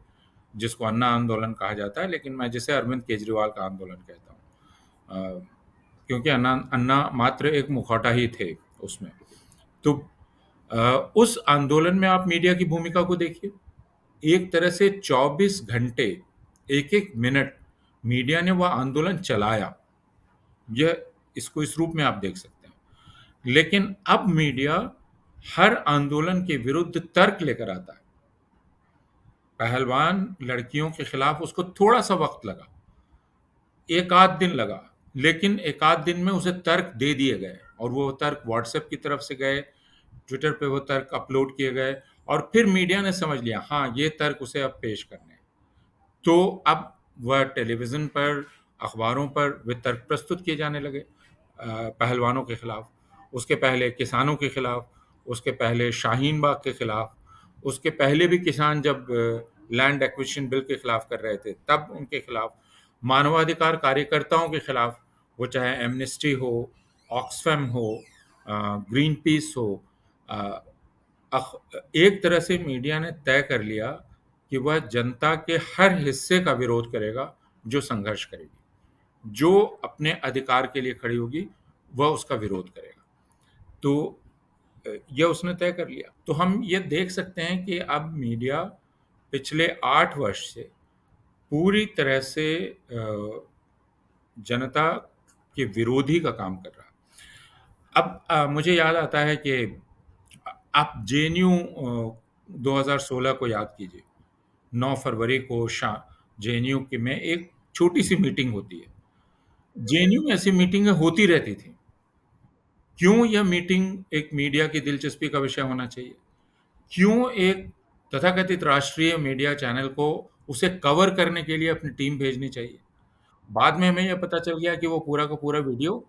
जिसको अन्ना आंदोलन कहा जाता है, लेकिन मैं जिसे अरविंद केजरीवाल का आंदोलन कहता हूँ। क्योंकि अन्ना अन्ना मात्र एक मुखौटा ही थे उसमें। तो उस आंदोलन में आप मीडिया की भूमिका को देखिए। एक तरह से 24 घंटे, एक-एक मिनट मीडिया ने वह आंदोलन चलाया। यह इसको इस रूप में आप देख सकते हैं। लेकिन अब मीडिया हर आंदोलन के विरुद्ध तर्क लेकर आता है। पहलवान लड़कियों के खिलाफ उसको थोड़ा-सा वक़्त लगा, 1 आध दिन लगा, लेकिन 1 आध दिन में उसे तर्क दे दिए गए और वो तर्क व्हाट्सएप की तरफ से गए, ट्विटर पे वो तर्क अपलोड किए गए और फिर मीडिया ने समझ लिया, हाँ, ये तर्क उसे अब पेश करने हैं। तो अब वह टेलीविज़न पर, अखबारों पर वे तर्क प्रस्तुत किए जाने लगे पहलवानों के खिलाफ। उसके पहले किसानों के खिलाफ, उसके पहले शाहीन बाग के खिलाफ, उसके पहले भी किसान जब लैंड एक्विजिशन बिल के खिलाफ कर रहे थे, तब उनके खिलाफ। मानवाधिकार कार्यकर्ताओं के खिलाफ, वो चाहे एमनेस्टी हो, ऑक्सफैम हो, ग्रीन पीस हो, अ, एक तरह से मीडिया ने तय कर लिया कि वह जनता के हर हिस्से का विरोध करेगा जो संघर्ष करेगी। जो अपने अधिकार के लिए खड़ी होगी, वह उसका विरोध करेगा। तो यह उसने तय कर लिया। तो हम ये देख सकते हैं कि अब मीडिया पिछले 8 वर्ष से पूरी तरह से जनता के विरोधी का काम कर रहा है। अब मुझे याद आता है कि आप जेएनयू 2016 को याद कीजिए। 9 फरवरी को जेएनयू के में एक छोटी-सी मीटिंग होती है। जेएनयू में ऐसी मीटिंगें होती रहती थी। क्यों यह मीटिंग एक मीडिया की दिलचस्पी का विषय होना चाहिए? क्यों एक तथाकथित राष्ट्रीय मीडिया चैनल को उसे कवर करने के लिए अपनी टीम भेजनी चाहिए? बाद में हमें यह पता चल गया कि वो पूरा का पूरा वीडियो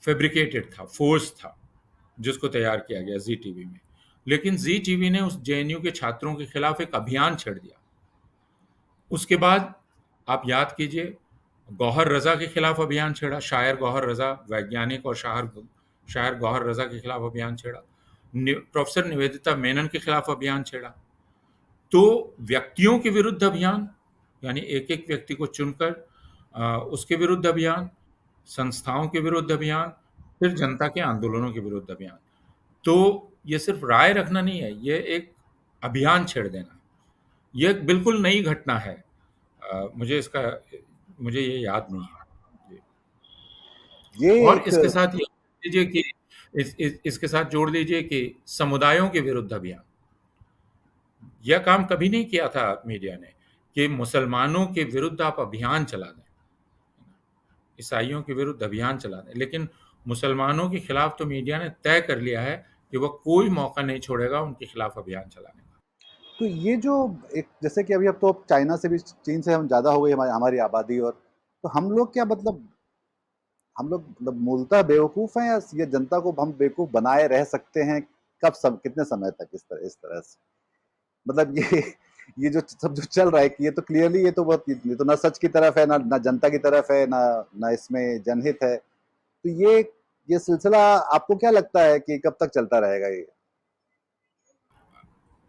फैब्रिकेटेड था, फ़ोर्स था, जिसको तैयार किया गया ज़ी टीवी में। लेकिन ज़ी टीवी ने उस जेएनयू के छात्रों के खिलाफ एक अभियान छेड़ दिया। उसके बाद आप याद कीजिए, गौहर रज़ा के खिलाफ अभियान छेड़ा, शायर गौहर रज़ा, वैज्ञानिक और शायर गौहर रज़ा के खिलाफ अभियान छेड़ा। प्रोफ़ेसर निवेदिता मेनन के खिलाफ अभियान छेड़ा। तो व्यक्तियों के विरुद्ध अभियान, यानी एक-एक व्यक्ति को चुनकर उसके विरुद्ध अभियान, संस्थाओं के विरुद्ध अभियान, फिर जनता के आंदोलनों के विरुद्ध अभियान। तो ये सिर्फ राय रखना नहीं है, ये एक अभियान छेड़ देना है। ये एक बिल्कुल नई घटना है। मुझे ये याद नहीं है। जी। ये और एक इसके साथ ये लीजिए कि इसके साथ जोड़ लीजिए कि समुदायों के विरुद्ध अभियान। यह काम कभी नहीं किया था मीडिया ने कि मुसलमानों के विरुद्ध आप अभियान चला दें, ईसाइयों के विरुद्ध अभियान चला दें, लेकिन मुसलमानों के खिलाफ तो मीडिया ने तय कर लिया है कि वह कोई मौका नहीं छोड़ेगा उनके खिलाफ अभियान चलाने का। तो ये जो एक जैसे कि अभी अब तो चाइना से भी चीन से हम ज़्यादा हो गई हमारी हमारी आबादी और तो हम लोग क्या मतलब हम लोग मतलब मूलतः बेवकूफ़ हैं या ये जनता को हम बेवकूफ़ बनाए रह सकते हैं, कब सब कितने समय तक इस तरह से? मतलब ये जो सब जो चल रहा है कि ये तो क्लियरली ये तो ना सच की तरफ है, ना जनता की तरफ है, ना इसमें जनहित है। तो ये सिलसिला आपको क्या लगता है कि कब तक चलता रहेगा ये?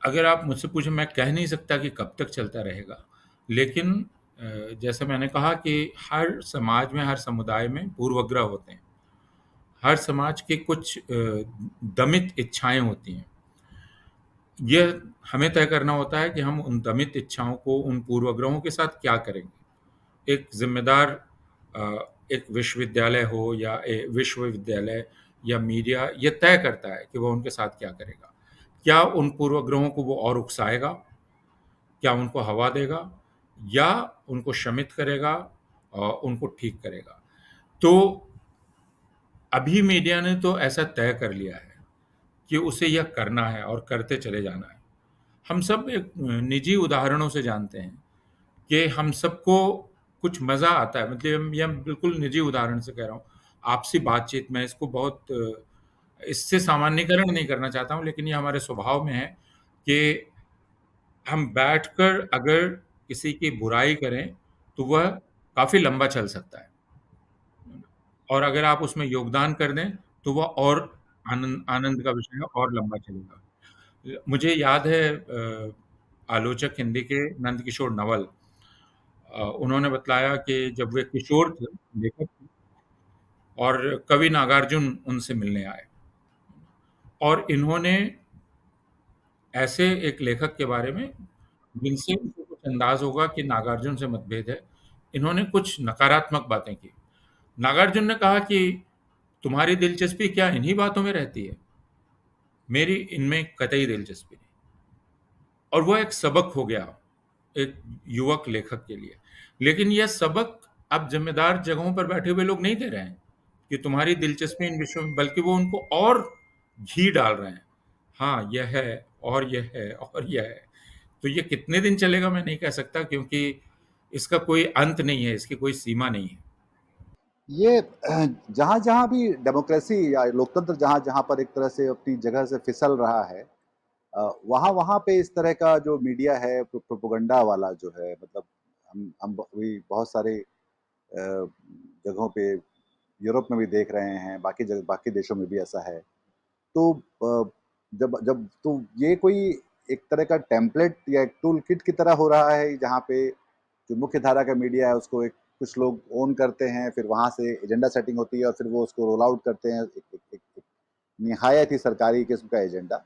अगर आप मुझसे पूछें, मैं कह नहीं सकता कि कब तक चलता रहेगा, लेकिन जैसे मैंने कहा कि हर समाज में, हर समुदाय में पूर्वग्रह होते हैं। हर समाज के कुछ दमित इच्छाएँ होती हैं। यह हमें तय करना होता है कि हम उन दमित इच्छाओं को, उन पूर्वग्रहों के साथ क्या करेंगे। एक ज़िम्मेदार एक विश्वविद्यालय हो या विश्वविद्यालय या मीडिया ये तय करता है कि वो उनके साथ क्या करेगा। क्या उन पूर्वग्रहों को वो और उकसाएगा? क्या उनको हवा देगा? या उनको शमित करेगा और उनको ठीक करेगा? तो अभी मीडिया ने तो ऐसा तय कर लिया है कि उसे यह करना है और करते चले जाना है। हम सब एक निजी उदाहरणों से जानते हैं कि हम सबको कुछ मज़ा आता है, मतलब यह बिल्कुल निजी उदाहरण से कह रहा हूँ। आपसी बातचीत में इसको बहुत इससे सामान्यीकरण नहीं करना चाहता हूँ, लेकिन ये हमारे स्वभाव में है कि हम बैठकर अगर किसी की बुराई करें, तो वह काफ़ी लंबा चल सकता है। और अगर आप उसमें योगदान कर दें, तो वह और आनंद आनंद का विषय है और लंबा चलेगा। मुझे याद है आलोचक हिंदी के नंदकिशोर नवल, उन्होंने बतलाया कि जब वे किशोर थे, लेखक थे, और कवि नागार्जुन उनसे मिलने आए और इन्होंने ऐसे एक लेखक के बारे में, जिनसे उनको कुछ अंदाज़ होगा कि नागार्जुन से मतभेद है, इन्होंने कुछ नकारात्मक बातें की। नागार्जुन ने कहा कि तुम्हारी दिलचस्पी क्या इन्हीं बातों में रहती है? मेरी इनमें कतई दिलचस्पी नहीं। और वो एक सबक हो गया एक युवक लेखक के लिए। लेकिन यह सबक अब ज़िम्मेदार जगहों पर बैठे हुए लोग नहीं दे रहे हैं कि तुम्हारी दिलचस्पी इन विषयों में, बल्कि वो उनको और घी डाल रहे हैं। हाँ, यह है और यह है और यह है। तो ये कितने दिन चलेगा मैं नहीं कह सकता, क्योंकि इसका कोई अंत नहीं है, इसकी कोई सीमा नहीं है। ये जहाँ-जहाँ भी डेमोक्रेसी या लोकतंत्र जहाँ-जहाँ पर एक तरह से अपनी जगह से फिसल रहा है, वहाँ-वहाँ पे इस तरह का जो मीडिया है प्रोपेगेंडा वाला जो है, मतलब हम भी बहुत सारे जगहों पे यूरोप में भी देख रहे हैं, बाकी देशों में भी ऐसा है। तो जब जब तो ये कोई एक तरह का टेम्पलेट या एक टूल किट की तरह हो रहा है, जहाँ पे जो मुख्य धारा का मीडिया है उसको एक कुछ लोग ओन करते हैं, फिर वहाँ से एजेंडा सेटिंग होती है और फिर वो उसको रोल आउट करते हैं, एक निहायत ही सरकारी किस्म का एजेंडा।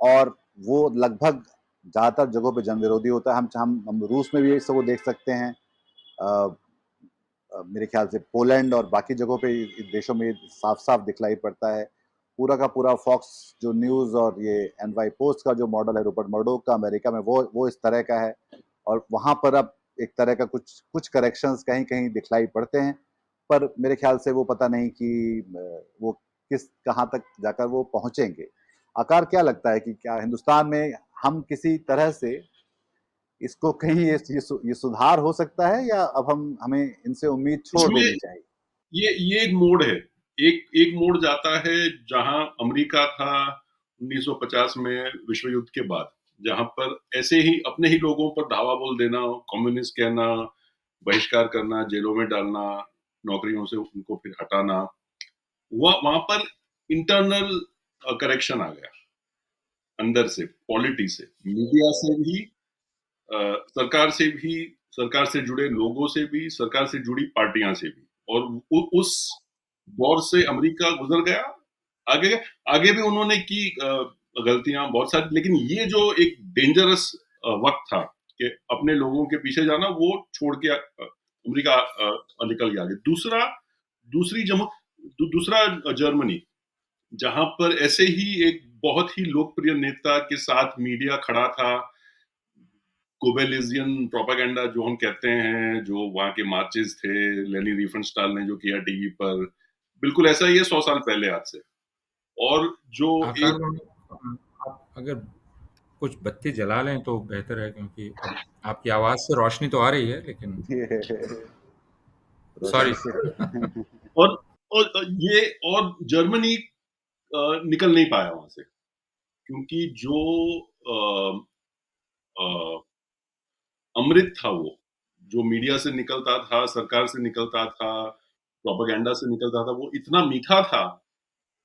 और वो लगभग ज़्यादातर जगहों पे जन विरोधी होता है। हम रूस में भी ये सब वो देख सकते हैं। अ, मेरे ख्याल से पोलैंड और बाकी जगहों पे इन देशों में साफ-साफ दिखलाई पड़ता है। पूरा का पूरा फॉक्स जो न्यूज़ और ये एनवाई पोस्ट का जो मॉडल है रूपर्ट मर्डोक का अमेरिका में, वो इस तरह का है। और वहाँ पर अब एक तरह का कुछ कुछ करेक्शंस कहीं-कहीं दिखलाई पड़ते हैं। पर मेरे ख्याल से वो पता नहीं कि वो कहाँ तक जाकर वो पहुँचेंगे। आकार क्या लगता है कि क्या हिंदुस्तान में हम किसी तरह से इसको कहीं ये सुधार हो सकता है, या अब हमें इनसे उम्मीद छोड़ इसमें देनी चाहिए? ये एक मोड़ है। एक एक मोड़ जाता है जहां अमेरिका था 1950 में विश्व युद्ध के बाद, जहां पर ऐसे ही अपने ही लोगों पर धावा बोल देना, कम्युनिस्ट कहना, बहिष्कार करना, जेलों में डालना, नौकरियों से उनको फिर हटाना, वहां पर इंटरनल करेक्शन आ गया, अंदर से, पॉलिटी से, मीडिया से भी, सरकार से भी, सरकार से जुड़े लोगों से भी, सरकार से जुड़ी पार्टियां से भी। और उस दौर से अमेरिका गुजर गया। आगे आगे भी उन्होंने की गलतियां बहुत सारी, लेकिन ये जो एक डेंजरस वक्त था कि अपने लोगों के पीछे जाना, वो छोड़ के अमेरिका निकल गया आगे। दूसरा जर्मनी, जहां पर ऐसे ही एक बहुत ही लोकप्रिय नेता के साथ मीडिया खड़ा था, गोबेलिजियन प्रोपागेंडा जो हम कहते हैं, जो वहां के मार्चेस थे, लेनी रिफेनस्टाल ने जो किया टीवी पर, बिल्कुल ऐसा ही है 100 साल पहले आज से। और जो आकाश एक भाई, आप अगर कुछ बत्ती जला लें तो बेहतर है, क्योंकि अब आपकी आवाज़ से रोशनी तो आ रही है, लेकिन रोशन सॉरी। जी। और ये और जर्मनी निकल नहीं पाया वहां से, क्योंकि जो अ, अ, अमृत था वो, जो मीडिया से निकलता था, सरकार से निकलता था, प्रोपेगेंडा से निकलता था, वो इतना मीठा था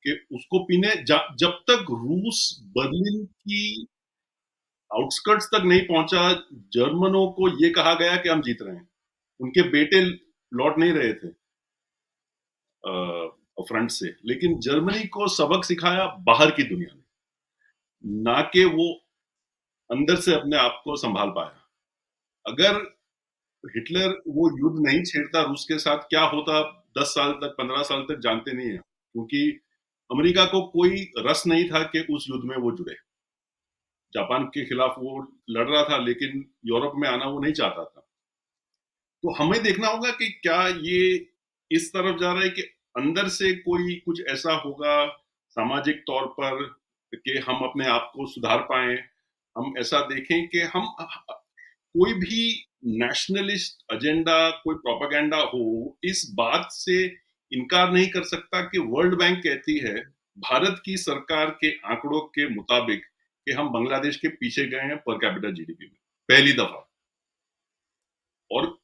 कि उसको पीने जब तक रूस बर्लिन की आउटस्कर्ट्स तक नहीं पहुंचा, जर्मनों को ये कहा गया कि हम जीत रहे हैं। उनके बेटे लौट नहीं रहे थे फ्रंट से, लेकिन जर्मनी को सबक सिखाया बाहर की दुनिया ने, ना कि वो अंदर से अपने आप को संभाल पाया। अगर हिटलर वो युद्ध नहीं छेड़ता रूस के साथ, क्या होता 10 साल तक, 15 साल तक जानते नहीं है, क्योंकि अमेरिका को कोई रस नहीं था कि उस युद्ध में वो जुड़े। जापान के खिलाफ वो लड़ रहा था, लेकिन यूरोप में आना वो नहीं चाहता था। तो हमें देखना होगा कि क्या ये इस तरफ जा रहा है कि अंदर से कोई कुछ ऐसा होगा सामाजिक तौर पर कि हम अपने आप को सुधार पाए। हम ऐसा देखें कि हम कोई भी नेशनलिस्ट एजेंडा, कोई प्रोपेगेंडा हो, इस बात से इनकार नहीं कर सकता कि वर्ल्ड बैंक कहती है भारत की सरकार के आंकड़ों के मुताबिक कि हम बांग्लादेश के पीछे गए हैं पर कैपिटा जीडीपी में पहली दफा, और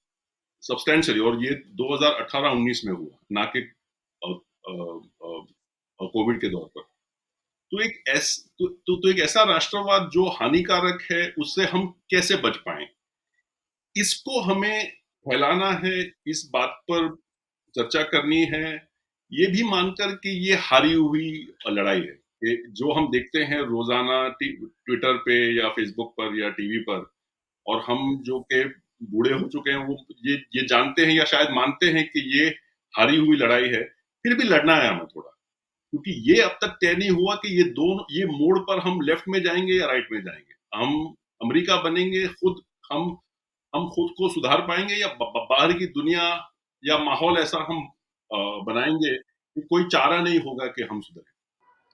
सब्सटेंशियली, और ये 2018-19 में हुआ, ना कि कोविड के दौर पर। तो एक ऐसा राष्ट्रवाद जो हानिकारक है, उससे हम कैसे बच पाए, इसको हमें फैलाना है, इस बात पर चर्चा करनी है, ये भी मानकर कि ये हारी हुई लड़ाई है। कि जो हम देखते हैं रोजाना ट्विटर पे या फेसबुक पर या टीवी पर, और हम जो के बूढ़े हो चुके हैं, वो ये जानते हैं या शायद मानते हैं कि ये हारी हुई लड़ाई है, फिर भी लड़ना है हमें थोड़ा, क्योंकि ये अब तक तय नहीं हुआ कि ये मोड़ पर हम लेफ्ट में जाएंगे या राइट में जाएंगे। हम अमेरिका बनेंगे खुद, हम खुद को सुधार पाएंगे, या बाहर की दुनिया या माहौल ऐसा हम बनाएंगे कि कोई चारा नहीं होगा कि हम सुधरें।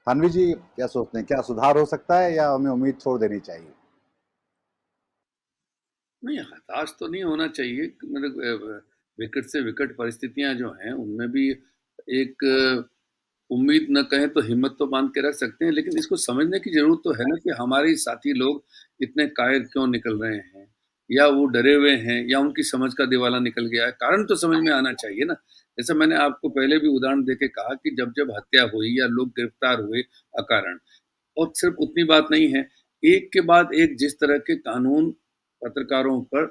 तन्वी जी क्या सोचते हैं, क्या सुधार हो सकता है या हमें उम्मीद छोड़ देनी चाहिए? नहीं, हताश तो नहीं होना चाहिए। मतलब विकट से विकट परिस्थितियां जो हैं उनमें भी एक उम्मीद न कहें तो हिम्मत तो बांध के रख सकते हैं, लेकिन इसको समझने की जरूरत तो है ना कि हमारे साथी लोग इतने कायर क्यों निकल रहे हैं, या वो डरे हुए हैं, या उनकी समझ का दिवाला निकल गया है। कारण तो समझ में आना चाहिए ना। जैसे मैंने आपको पहले भी उदाहरण देके कहा कि जब जब हत्या हुई या लोग गिरफ्तार हुए अकारण, और सिर्फ उतनी बात नहीं है, एक के बाद एक जिस तरह के कानून पत्रकारों पर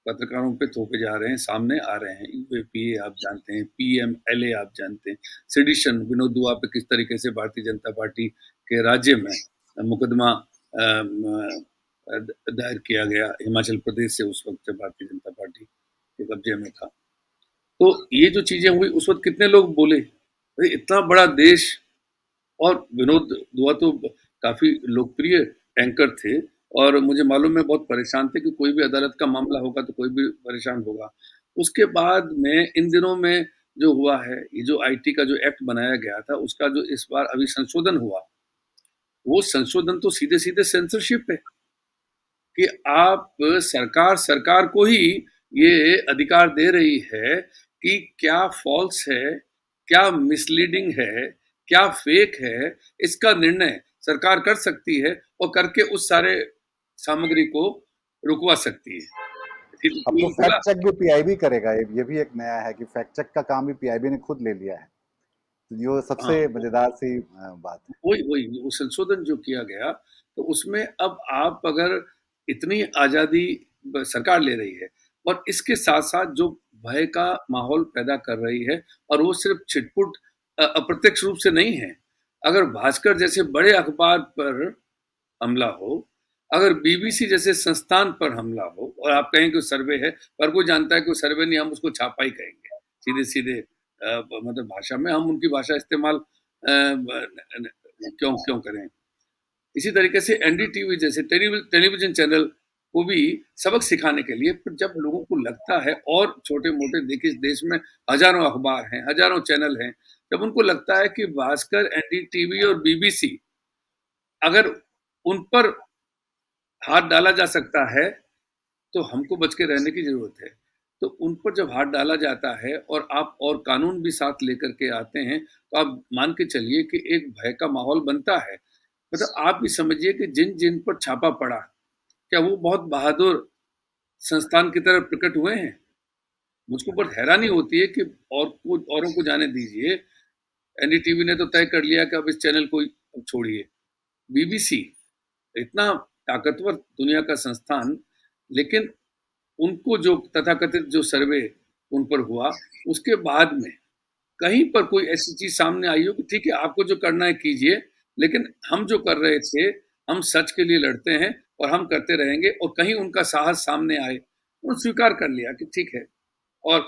पत्रकारों पे थोपे जा रहे हैं, सामने आ रहे हैं। यूएपीए आप जानते हैं, पीएमएलए आप जानते हैं, सेडिशन, विनोद दुआ पे किस तरीके से भारतीय जनता पार्टी के राज्य में मुकदमा दायर किया गया, हिमाचल प्रदेश से, उस वक्त जब भारतीय जनता पार्टी के कब्जे में था। तो ये जो चीजें हुई उस वक्त कितने लोग बोले, अरे इतना बड़ा देश। और विनोद दुआ तो काफी लोकप्रिय एंकर थे, और मुझे मालूम है बहुत परेशान थे कि कोई भी अदालत का मामला होगा तो कोई भी परेशान होगा। उसके बाद में इन दिनों में जो हुआ है, ये जो आईटी का जो एक्ट बनाया गया था, उसका जो इस बार अभी संशोधन हुआ, वो संशोधन तो सीधे सीधे सेंसरशिप है कि आप सरकार सरकार को ही ये अधिकार दे रही है कि क्या फॉल्स है, क्या मिसलीडिंग है, क्या फेक है, इसका निर्णय सरकार कर सकती है, और करके उस सारे सामग्री को रुकवा सकती है। अब तो ये फैक्ट खुला। चेक भी पीआईबी करेगा, ये भी एक नया है कि फैक्ट चेक का काम भी पीआईबी ने खुद ले लिया है। तो ये हाँ, सबसे मजेदार सी बात है। वही वही वो संशोधन जो किया गया, तो उसमें अब आप अगर इतनी आजादी सरकार ले रही है, और इसके साथ साथ जो भय का माहौल पैदा कर रही है, और वो सिर्फ छिटपुट अप्रत्यक्ष रूप से नहीं है। अगर भास्कर जैसे बड़े अखबार पर हमला हो, अगर बीबीसी जैसे संस्थान पर हमला हो, और आप कहें कि सर्वे है, पर कोई जानता है कि सर्वे नहीं, हम उसको छापा ही कहेंगे सीधे सीधे, मतलब भाषा में हम उनकी भाषा इस्तेमाल क्यों क्यों करें। इसी तरीके से एनडीटीवी जैसे टेलीविजन चैनल को भी सबक सिखाने के लिए, फिर जब लोगों को लगता है, और छोटे मोटे देखिए इस देश में हजारों अखबार हैं, हजारों चैनल हैं, जब उनको लगता है कि भास्कर, एनडीटीवी और बीबीसी, अगर उन पर हाथ डाला जा सकता है, तो हमको बच के रहने की जरूरत है। तो उन पर जब हाथ डाला जाता है और आप और कानून भी साथ लेकर के आते हैं, तो आप मान के चलिए कि एक भय का माहौल बनता है। मतलब आप भी समझिए कि जिन-जिन पर छापा पड़ा, क्या वो बहुत बहादुर संस्थान की तरह प्रकट हुए हैं? मुझको बहुत हैरानी होती है कि औरों को जाने दीजिए, एनडीटीवी ने तो तय कर लिया कि अब इस चैनल को अब छोड़िए। बीबीसी इतना ताकतवर दुनिया का संस्थान, लेकिन उनको जो तथाकथित जो सर्वे उन पर हुआ, उसके बाद में कहीं पर कोई ऐसी चीज़ सामने आई हो कि ठीक है, आपको जो करना है कीजिए, लेकिन हम जो कर रहे थे, हम सच के लिए लड़ते हैं और हम करते रहेंगे, और कहीं उनका साहस सामने आए, उन्होंने स्वीकार कर लिया कि ठीक है। और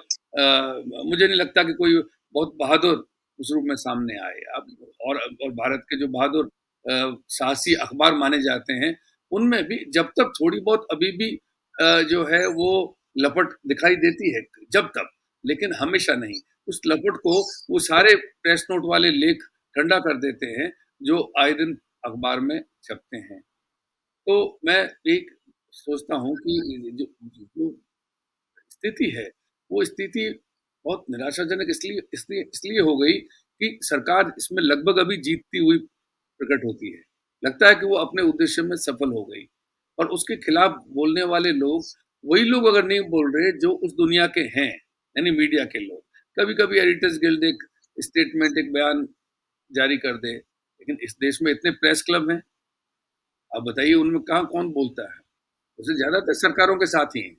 मुझे नहीं लगता कि कोई बहुत बहादुर उस रूप में सामने आए। अब और भारत के जो बहादुर साहसी अखबार माने जाते हैं, उनमें भी जब तक थोड़ी बहुत अभी भी जो है वो लपट दिखाई देती है, जब तक, लेकिन हमेशा नहीं। उस लपट को वो सारे प्रेस नोट वाले लेख ठंडा कर देते हैं, जो आए दिन अखबार में छपते हैं। तो मैं एक सोचता हूँ कि जो जो स्थिति है, वो स्थिति बहुत निराशाजनक इसलिए इसलिए इसलिए हो गई कि सरकार इसमें लगभग अभी जीतती हुई प्रकट होती है। लगता है कि वो अपने उद्देश्य में सफल हो गई, और उसके खिलाफ बोलने वाले लोग, वही लोग अगर नहीं बोल रहे जो उस दुनिया के हैं, यानी मीडिया के लोग। कभी-कभी एडिटर्स गिल्ड एक स्टेटमेंट, एक बयान जारी कर दे, लेकिन इस देश में इतने प्रेस क्लब हैं, आप बताइए उनमें कहाँ कौन बोलता है? उससे ज़्यादातर सरकारों के साथ ही हैं।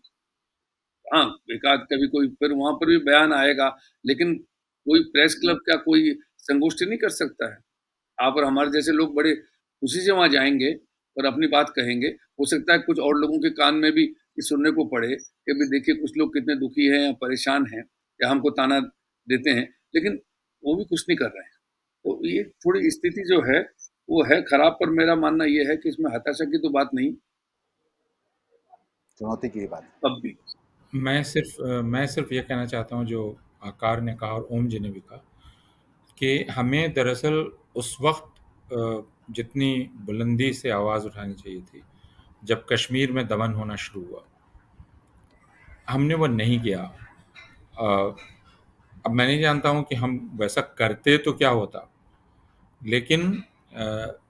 हाँ, एक-आध कभी कोई फिर वहाँ पर भी बयान आएगा, लेकिन कोई प्रेस क्लब क्या कोई संगोष्ठी नहीं कर सकता है? आप और हमारे जैसे लोग बड़े खुशी से वहाँ जाएँगे और अपनी बात कहेंगे। हो सकता है कुछ और लोगों के कान में भी ये सुनने को पड़े कि भई देखिए कुछ लोग कितने दुखी हैं या परेशान हैं या हमको ताना देते हैं, लेकिन वो भी कुछ नहीं कर रहे हैं। तो ये थोड़ी स्थिति जो है, वो है खराब, पर मेरा मानना ये है कि इसमें हताशा की तो बात नहीं, चुनौती की बात है। तब भी। मैं सिर्फ ये कहना चाहता हूँ जो आकार ने कहा और ओम जी ने भी कहा कि हमें दरअसल उस वक्त जितनी बुलंदी से आवाज़ उठानी चाहिए थी जब कश्मीर में दमन होना शुरू हुआ, हमने वो नहीं किया। अ, अब मैं नहीं जानता हूँ कि हम वैसा करते तो क्या होता, लेकिन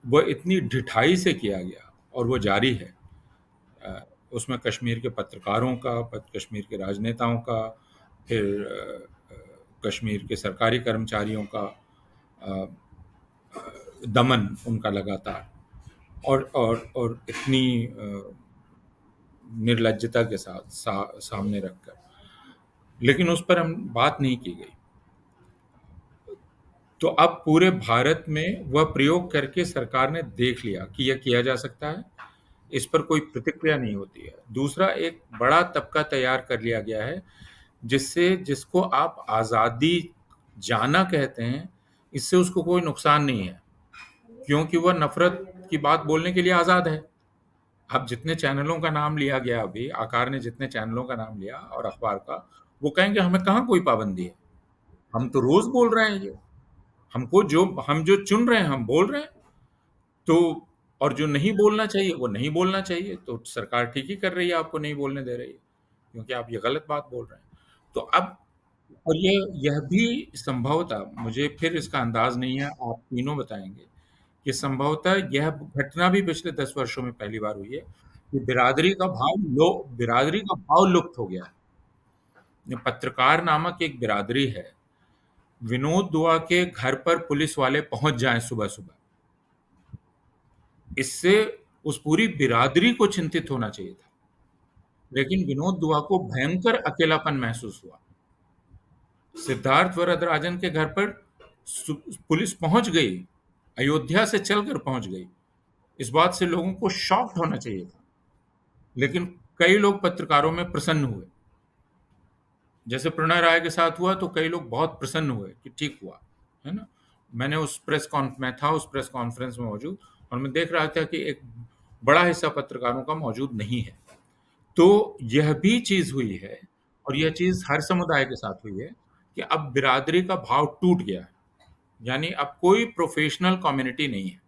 वो इतनी ढिठाई से किया गया और वो जारी है। अ, उसमें कश्मीर के पत्रकारों का, कश्मीर के राजनेताओं का, फिर कश्मीर के सरकारी कर्मचारियों का अ, दमन उनका लगातार, और इतनी निर्लज्जता के साथ सामने रखकर, लेकिन उस पर हम बात नहीं की गई। तो अब पूरे भारत में वह प्रयोग करके सरकार ने देख लिया कि यह किया जा सकता है, इस पर कोई प्रतिक्रिया नहीं होती है। दूसरा, एक बड़ा तबका तैयार कर लिया गया है जिसको आप आज़ादी जाना कहते हैं, इससे उसको कोई नुकसान नहीं है, क्योंकि वह नफ़रत की बात बोलने के लिए आज़ाद है। अब जितने चैनलों का नाम लिया गया, अभी आकार ने जितने चैनलों का नाम लिया और अखबार का, वो कहेंगे हमें कहाँ कोई पाबंदी है, हम तो रोज़ बोल रहे हैं ये, हम जो चुन रहे हैं हम बोल रहे हैं। तो और जो नहीं बोलना चाहिए वो नहीं बोलना चाहिए, तो सरकार ठीक ही कर रही है, आपको नहीं बोलने दे रही है, क्योंकि आप ये गलत बात बोल रहे हैं। तो अब, और यह भी संभवतः, मुझे फिर इसका अंदाज़ नहीं है, आप तीनों बताएँगे, कि संभवतः यह घटना भी पिछले 10 वर्षों में पहली बार हुई है कि बिरादरी का भाव लुप्त हो गया है। ये पत्रकार नामक एक बिरादरी है, विनोद दुआ के घर पर पुलिस वाले पहुँच जाएँ सुबह-सुबह, इससे उस पूरी बिरादरी को चिंतित होना चाहिए था। लेकिन विनोद दुआ को भयंकर अकेलापन महसूस हुआ। सिद्धार्थ वरदराजन के घर पर पुलिस पहुंच गई, अयोध्या से चलकर पहुंच गई। इस बात से लोगों को शॉक्ड होना चाहिए था, लेकिन कई लोग पत्रकारों में प्रसन्न हुए। जैसे प्रणय राय के साथ हुआ, तो कई लोग बहुत प्रसन्न हुए कि ठीक हुआ, है ना? मैं था उस प्रेस कॉन्फ्रेंस में मौजूद, और मैं देख रहा था कि एक बड़ा हिस्सा पत्रकारों का मौजूद नहीं है। तो यह भी चीज़ हुई है, और यह चीज़ हर समुदाय के साथ हुई है कि अब बिरादरी का भाव टूट गया है। यानी अब कोई प्रोफेशनल कम्युनिटी नहीं है।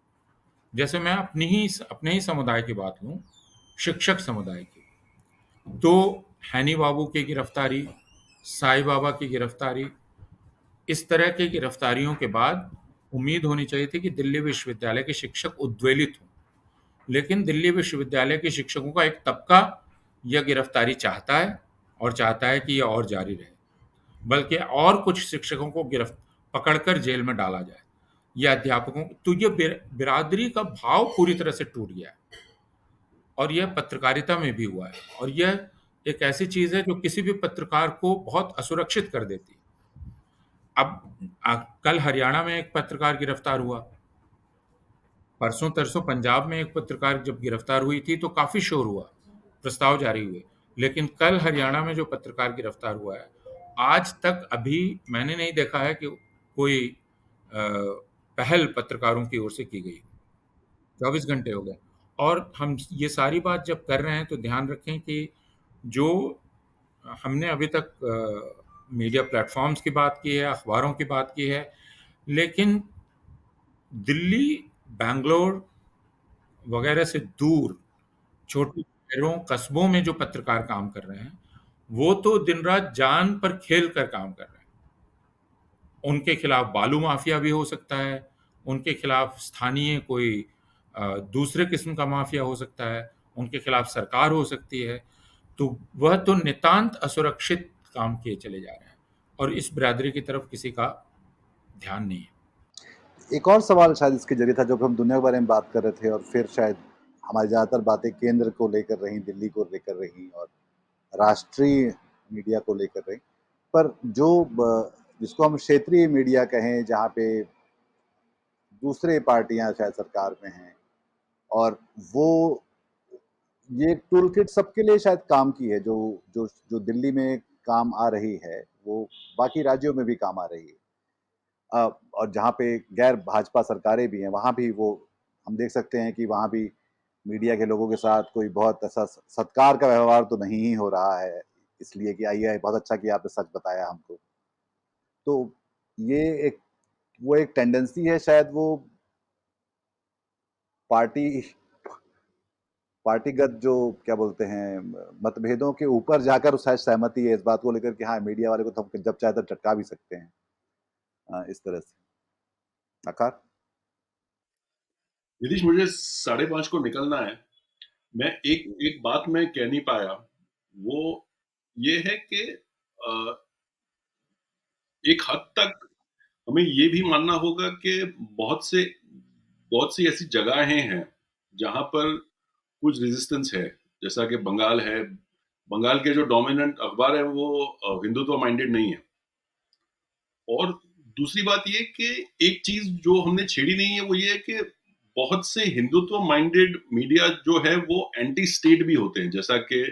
जैसे मैं अपने ही समुदाय की बात लूँ, शिक्षक समुदाय की, तो हैनी बाबू की गिरफ्तारी, साईं बाबा की गिरफ्तारी, इस तरह की गिरफ्तारियों के बाद उम्मीद होनी चाहिए थी कि दिल्ली विश्वविद्यालय के शिक्षक उद्वेलित हों। लेकिन दिल्ली विश्वविद्यालय के शिक्षकों का एक तबका यह गिरफ्तारी चाहता है और चाहता है कि यह और जारी रहे, बल्कि और कुछ शिक्षकों को गिरफ्त पकड़कर जेल में डाला जाए, या अध्यापकों, तो ये बिरादरी का भाव पूरी तरह से टूट गया है। और यह पत्रकारिता में भी हुआ है, और यह एक ऐसी चीज है जो किसी भी पत्रकार को बहुत असुरक्षित कर देती है। अब कल हरियाणा में एक पत्रकार गिरफ्तार हुआ, परसों तरसों पंजाब में एक पत्रकार जब गिरफ्तार हुई थी तो काफी शोर हुआ, प्रस्ताव जारी हुए। लेकिन कल हरियाणा में जो पत्रकार गिरफ्तार हुआ है, आज तक अभी मैंने नहीं देखा है कि कोई पहल पत्रकारों की ओर से की गई। 24 घंटे हो गए। और हम ये सारी बात जब कर रहे हैं तो ध्यान रखें कि जो हमने अभी तक मीडिया प्लेटफॉर्म्स की बात की है, अखबारों की बात की है, लेकिन दिल्ली, बैंगलोर वगैरह से दूर छोटे शहरों, कस्बों में जो पत्रकार काम कर रहे हैं, वो तो दिन रात जान पर खेल कर काम कर रहे हैं। उनके खिलाफ बालू माफिया भी हो सकता है, उनके खिलाफ स्थानीय कोई दूसरे किस्म का माफिया हो सकता है, उनके खिलाफ सरकार हो सकती है। तो वह तो नितांत असुरक्षित काम किए चले जा रहे हैं, और इस बिरादरी की तरफ किसी का ध्यान नहीं है। एक और सवाल शायद इसके जरिए था, जब हम दुनिया के बारे में बात कर रहे थे और फिर शायद हमारी ज़्यादातर बातें केंद्र को लेकर रहीं, दिल्ली को लेकर रहीं और राष्ट्रीय मीडिया को लेकर रहीं। पर जिसको हम क्षेत्रीय मीडिया कहें, जहाँ पे दूसरे पार्टियां शायद सरकार में हैं, और वो ये टूल किट सबके लिए शायद काम की है, जो जो जो दिल्ली में काम आ रही है वो बाकी राज्यों में भी काम आ रही है। और जहाँ पे गैर भाजपा सरकारें भी हैं, वहाँ भी वो हम देख सकते हैं कि वहाँ भी मीडिया के लोगों के साथ कोई बहुत ऐसा सत्कार का व्यवहार तो नहीं ही हो रहा है, इसलिए कि आइए, बहुत अच्छा कि आपने सच बताया हमको। तो ये एक वो एक टेंडेंसी है, शायद वो पार्टी पार्टीगत जो क्या बोलते हैं मतभेदों के ऊपर जाकर शायद सहमति है इस बात को लेकर कि हाँ, मीडिया वाले को तो हम जब चाहे तब चटका भी सकते हैं, इस तरह से। आकार नितीश, मुझे 5:30 को निकलना है। मैं एक बात मैं कह नहीं पाया, वो ये है कि एक हद तक हमें ये भी मानना होगा कि बहुत सी ऐसी जगहें हैं जहां पर कुछ रेजिस्टेंस है, जैसा कि बंगाल है। बंगाल के जो डोमिनेंट अखबार है वो हिंदुत्व माइंडेड नहीं है। और दूसरी बात ये कि एक चीज जो हमने छेड़ी नहीं है वो ये है कि बहुत से हिंदुत्व माइंडेड मीडिया जो है वो एंटी स्टेट भी होते हैं, जैसा कि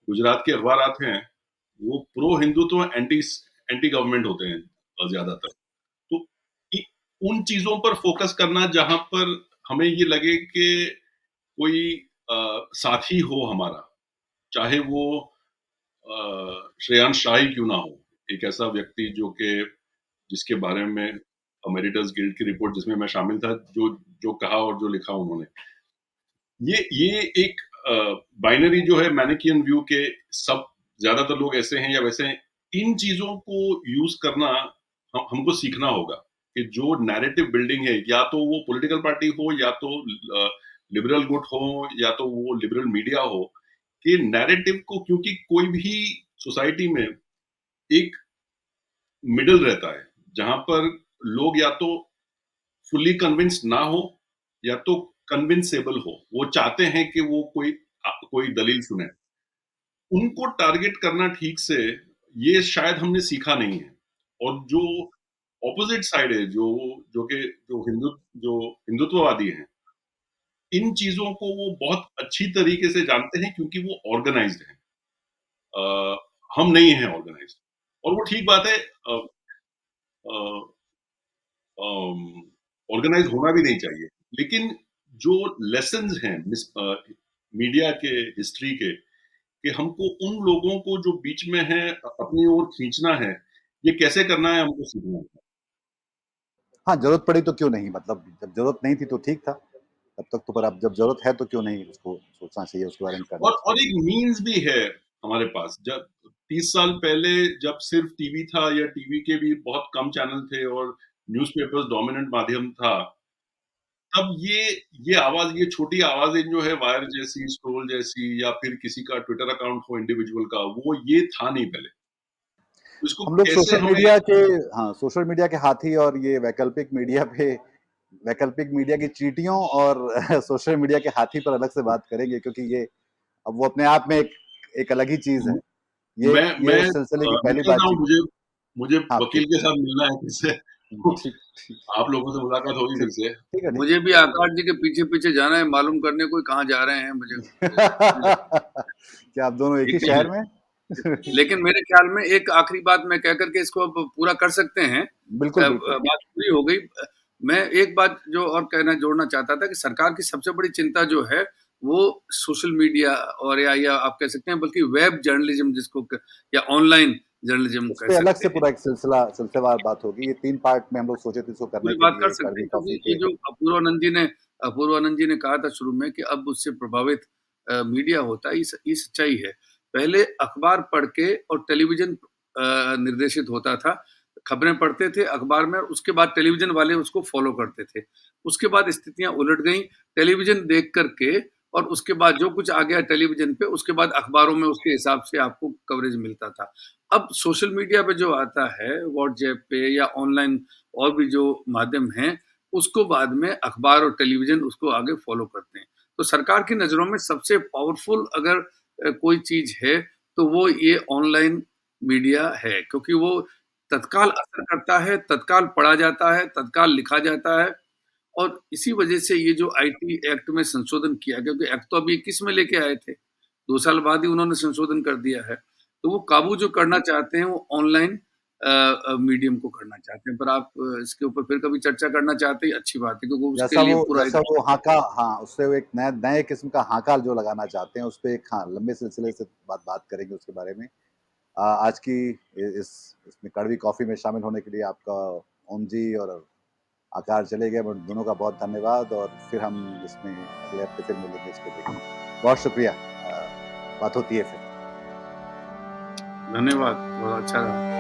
गुजरात के अखबार आते हैं, वो pro Hindutva anti anti government होते हैं ज्यादातर। तो उन चीजों पर फोकस करना जहां पर हमें ये लगे कि कोई साथी हो हमारा, चाहे वो श्रेयांश शाह ही क्यों ना हो, एक ऐसा व्यक्ति जो कि जिसके बारे में अमेरिटस गिल्ड की रिपोर्ट जिसमें मैं शामिल था, जो जो कहा और जो लिखा उन्होंने, ये एक बाइनरी जो है मैनिकियन व्यू के, सब ज्यादातर लोग ऐसे हैं या वैसे हैं, इन चीजों को यूज करना हमको सीखना होगा कि जो नैरेटिव बिल्डिंग है, या तो वो पॉलिटिकल पार्टी हो, या तो लिबरल गुट हो, या तो वो लिबरल मीडिया हो, कि नैरेटिव को, क्योंकि कोई भी सोसाइटी में एक मिडल रहता है जहां पर लोग या तो फुली कन्विंस्ड ना हो या तो कन्विंसेबल हो, वो चाहते हैं कि वो कोई दलील सुने। उनको टारगेट करना ठीक से, ये शायद हमने सीखा नहीं है। और जो ऑपोजिट साइड है, जो हिंदुत्ववादी हैं, इन चीजों को वो बहुत अच्छी तरीके से जानते हैं क्योंकि वो ऑर्गेनाइज्ड हैं। हम नहीं हैं ऑर्गेनाइज्ड, और वो ठीक बात है। ऑर्गेनाइज होना भी नहीं चाहिए, लेकिन जो लेसन्स हैं मीडिया के, हिस्ट्री के, कि हमको उन लोगों को जो बीच में है अपनी ओर खींचना है, ये कैसे करना है हमको सीखना है। हाँ, जरूरत पड़ी तो क्यों नहीं, मतलब जब जरूरत नहीं थी तो ठीक था तब तक तो, पर अब जब जरूरत है तो क्यों नहीं उसको सोचना चाहिए, उसके बारे में करना और चाहिए। एक मीन्स भी है हमारे पास। जब 30 साल पहले जब सिर्फ टीवी था या टीवी के भी बहुत कम चैनल थे और न्यूज़पेपर्स डोमिनेंट माध्यम था, तब ये आवाज़, ये छोटी आवाज़ें जो है वायर जैसी, स्क्रोल जैसी या फिर किसी का ट्विटर अकाउंट हो इंडिविजुअल का, वो ये था नहीं पहले। तो इसको हम लोग कैसे सोशल हमें मीडिया के, हाँ, सोशल मीडिया के हाथी और ये वैकल्पिक मीडिया की चींटियों और सोशल मीडिया के हाथी पर अलग से बात करेंगे, क्योंकि ये अब वो अपने आप में एक अलग ही चीज है। ये मैं इस सिलसिले की पहली निकल रहा हूँ, बातचीत। मुझे हाँ, वकील ठीक के साथ मिलना है फिर से। ठीक ठीक आप लोगों से मुलाकात होगी फिर ठीक से। ठीक है, ठीक मुझे भी आकाश जी के पीछे-पीछे जाना है, मालूम करने कोई कहाँ जा रहे हैं मुझे है। क्या आप दोनों एक ही लेकिन शहर में? लेकिन मेरे ख्याल में एक आखिरी बात मैं कह कर के इसको अब पूरा कर सकते हैं। बिल्कुल बिल्कुल। बात पूरी हो गई। मैं एक बात जो और कहना जोड़ना चाहता था कि सरकार की सबसे बड़ी चिंता जो है वो सोशल मीडिया और या आप कह सकते हैं बल्कि वेब जर्नलिज्म या ऑनलाइन जर्नलिज्म उस कह पे अलग सकते से हैं। पूरा एक सिलसिलेवार बात होगी। ये 3 पार्ट में हम लोग सोचे थे इसको करने पूरी के बात कर लिए सकते कड़वी हैं कॉफी क्योंकि ये के। जो अपूर्वानंद जी ने कहा था शुरू में कि अब उससे प्रभावित मीडिया होता है, ये सच्चाई है। पहले अखबार पढ़ के और टेलीविजन निर्देशित होता था। खबरें पढ़ते थे अखबार में, उसके बाद टेलीविजन वाले उसको फॉलो करते थे। उसके बाद स्थितियां उलट गई, टेलीविजन देख करके और उसके बाद जो कुछ आ गया टेलीविजन पे, उसके बाद अखबारों में उसके हिसाब से आपको कवरेज मिलता था। अब सोशल मीडिया पे जो आता है, व्हाट्सएप पे या ऑनलाइन और भी जो माध्यम हैं, उसको बाद में अखबार और टेलीविज़न उसको आगे फ़ॉलो करते हैं। तो सरकार की नज़रों में सबसे पावरफुल अगर कोई चीज़ है, तो वो ये ऑनलाइन मीडिया है, क्योंकि वो तत्काल असर करता है, तत्काल पढ़ा जाता है, तत्काल लिखा जाता है और इसी वजह से ये जो आईटी एक्ट में संशोधन किया, क्योंकि एक्ट तो अभी 21 में लेके आए थे, 2 साल बाद ही उन्होंने संशोधन कर दिया है। तो वो काबू जो करना चाहते हैं, वो ऑनलाइन मीडियम को करना चाहते हैं। पर आप इसके ऊपर फिर कभी चर्चा करना चाहते हैं, अच्छी बात है, क्योंकि उसके लिए पूरा एक जैसा वो हाका, हाँ, उससे वो एक नए किस्म का हाका जो लगाना चाहते हैं, उस पे एक, हाँ, लंबे सिलसिले से बात करेंगे उसके बारे में। आज की इसमें कड़वी कॉफी में शामिल होने के लिए आपका ओम जी और आकाश चले गए, बट दोनों का बहुत धन्यवाद, और फिर हम इसमें अगले हफ्ते फिर मिलेंगे इसको लेके। बहुत शुक्रिया। बात होती है फिर। धन्यवाद, बहुत अच्छा रहा।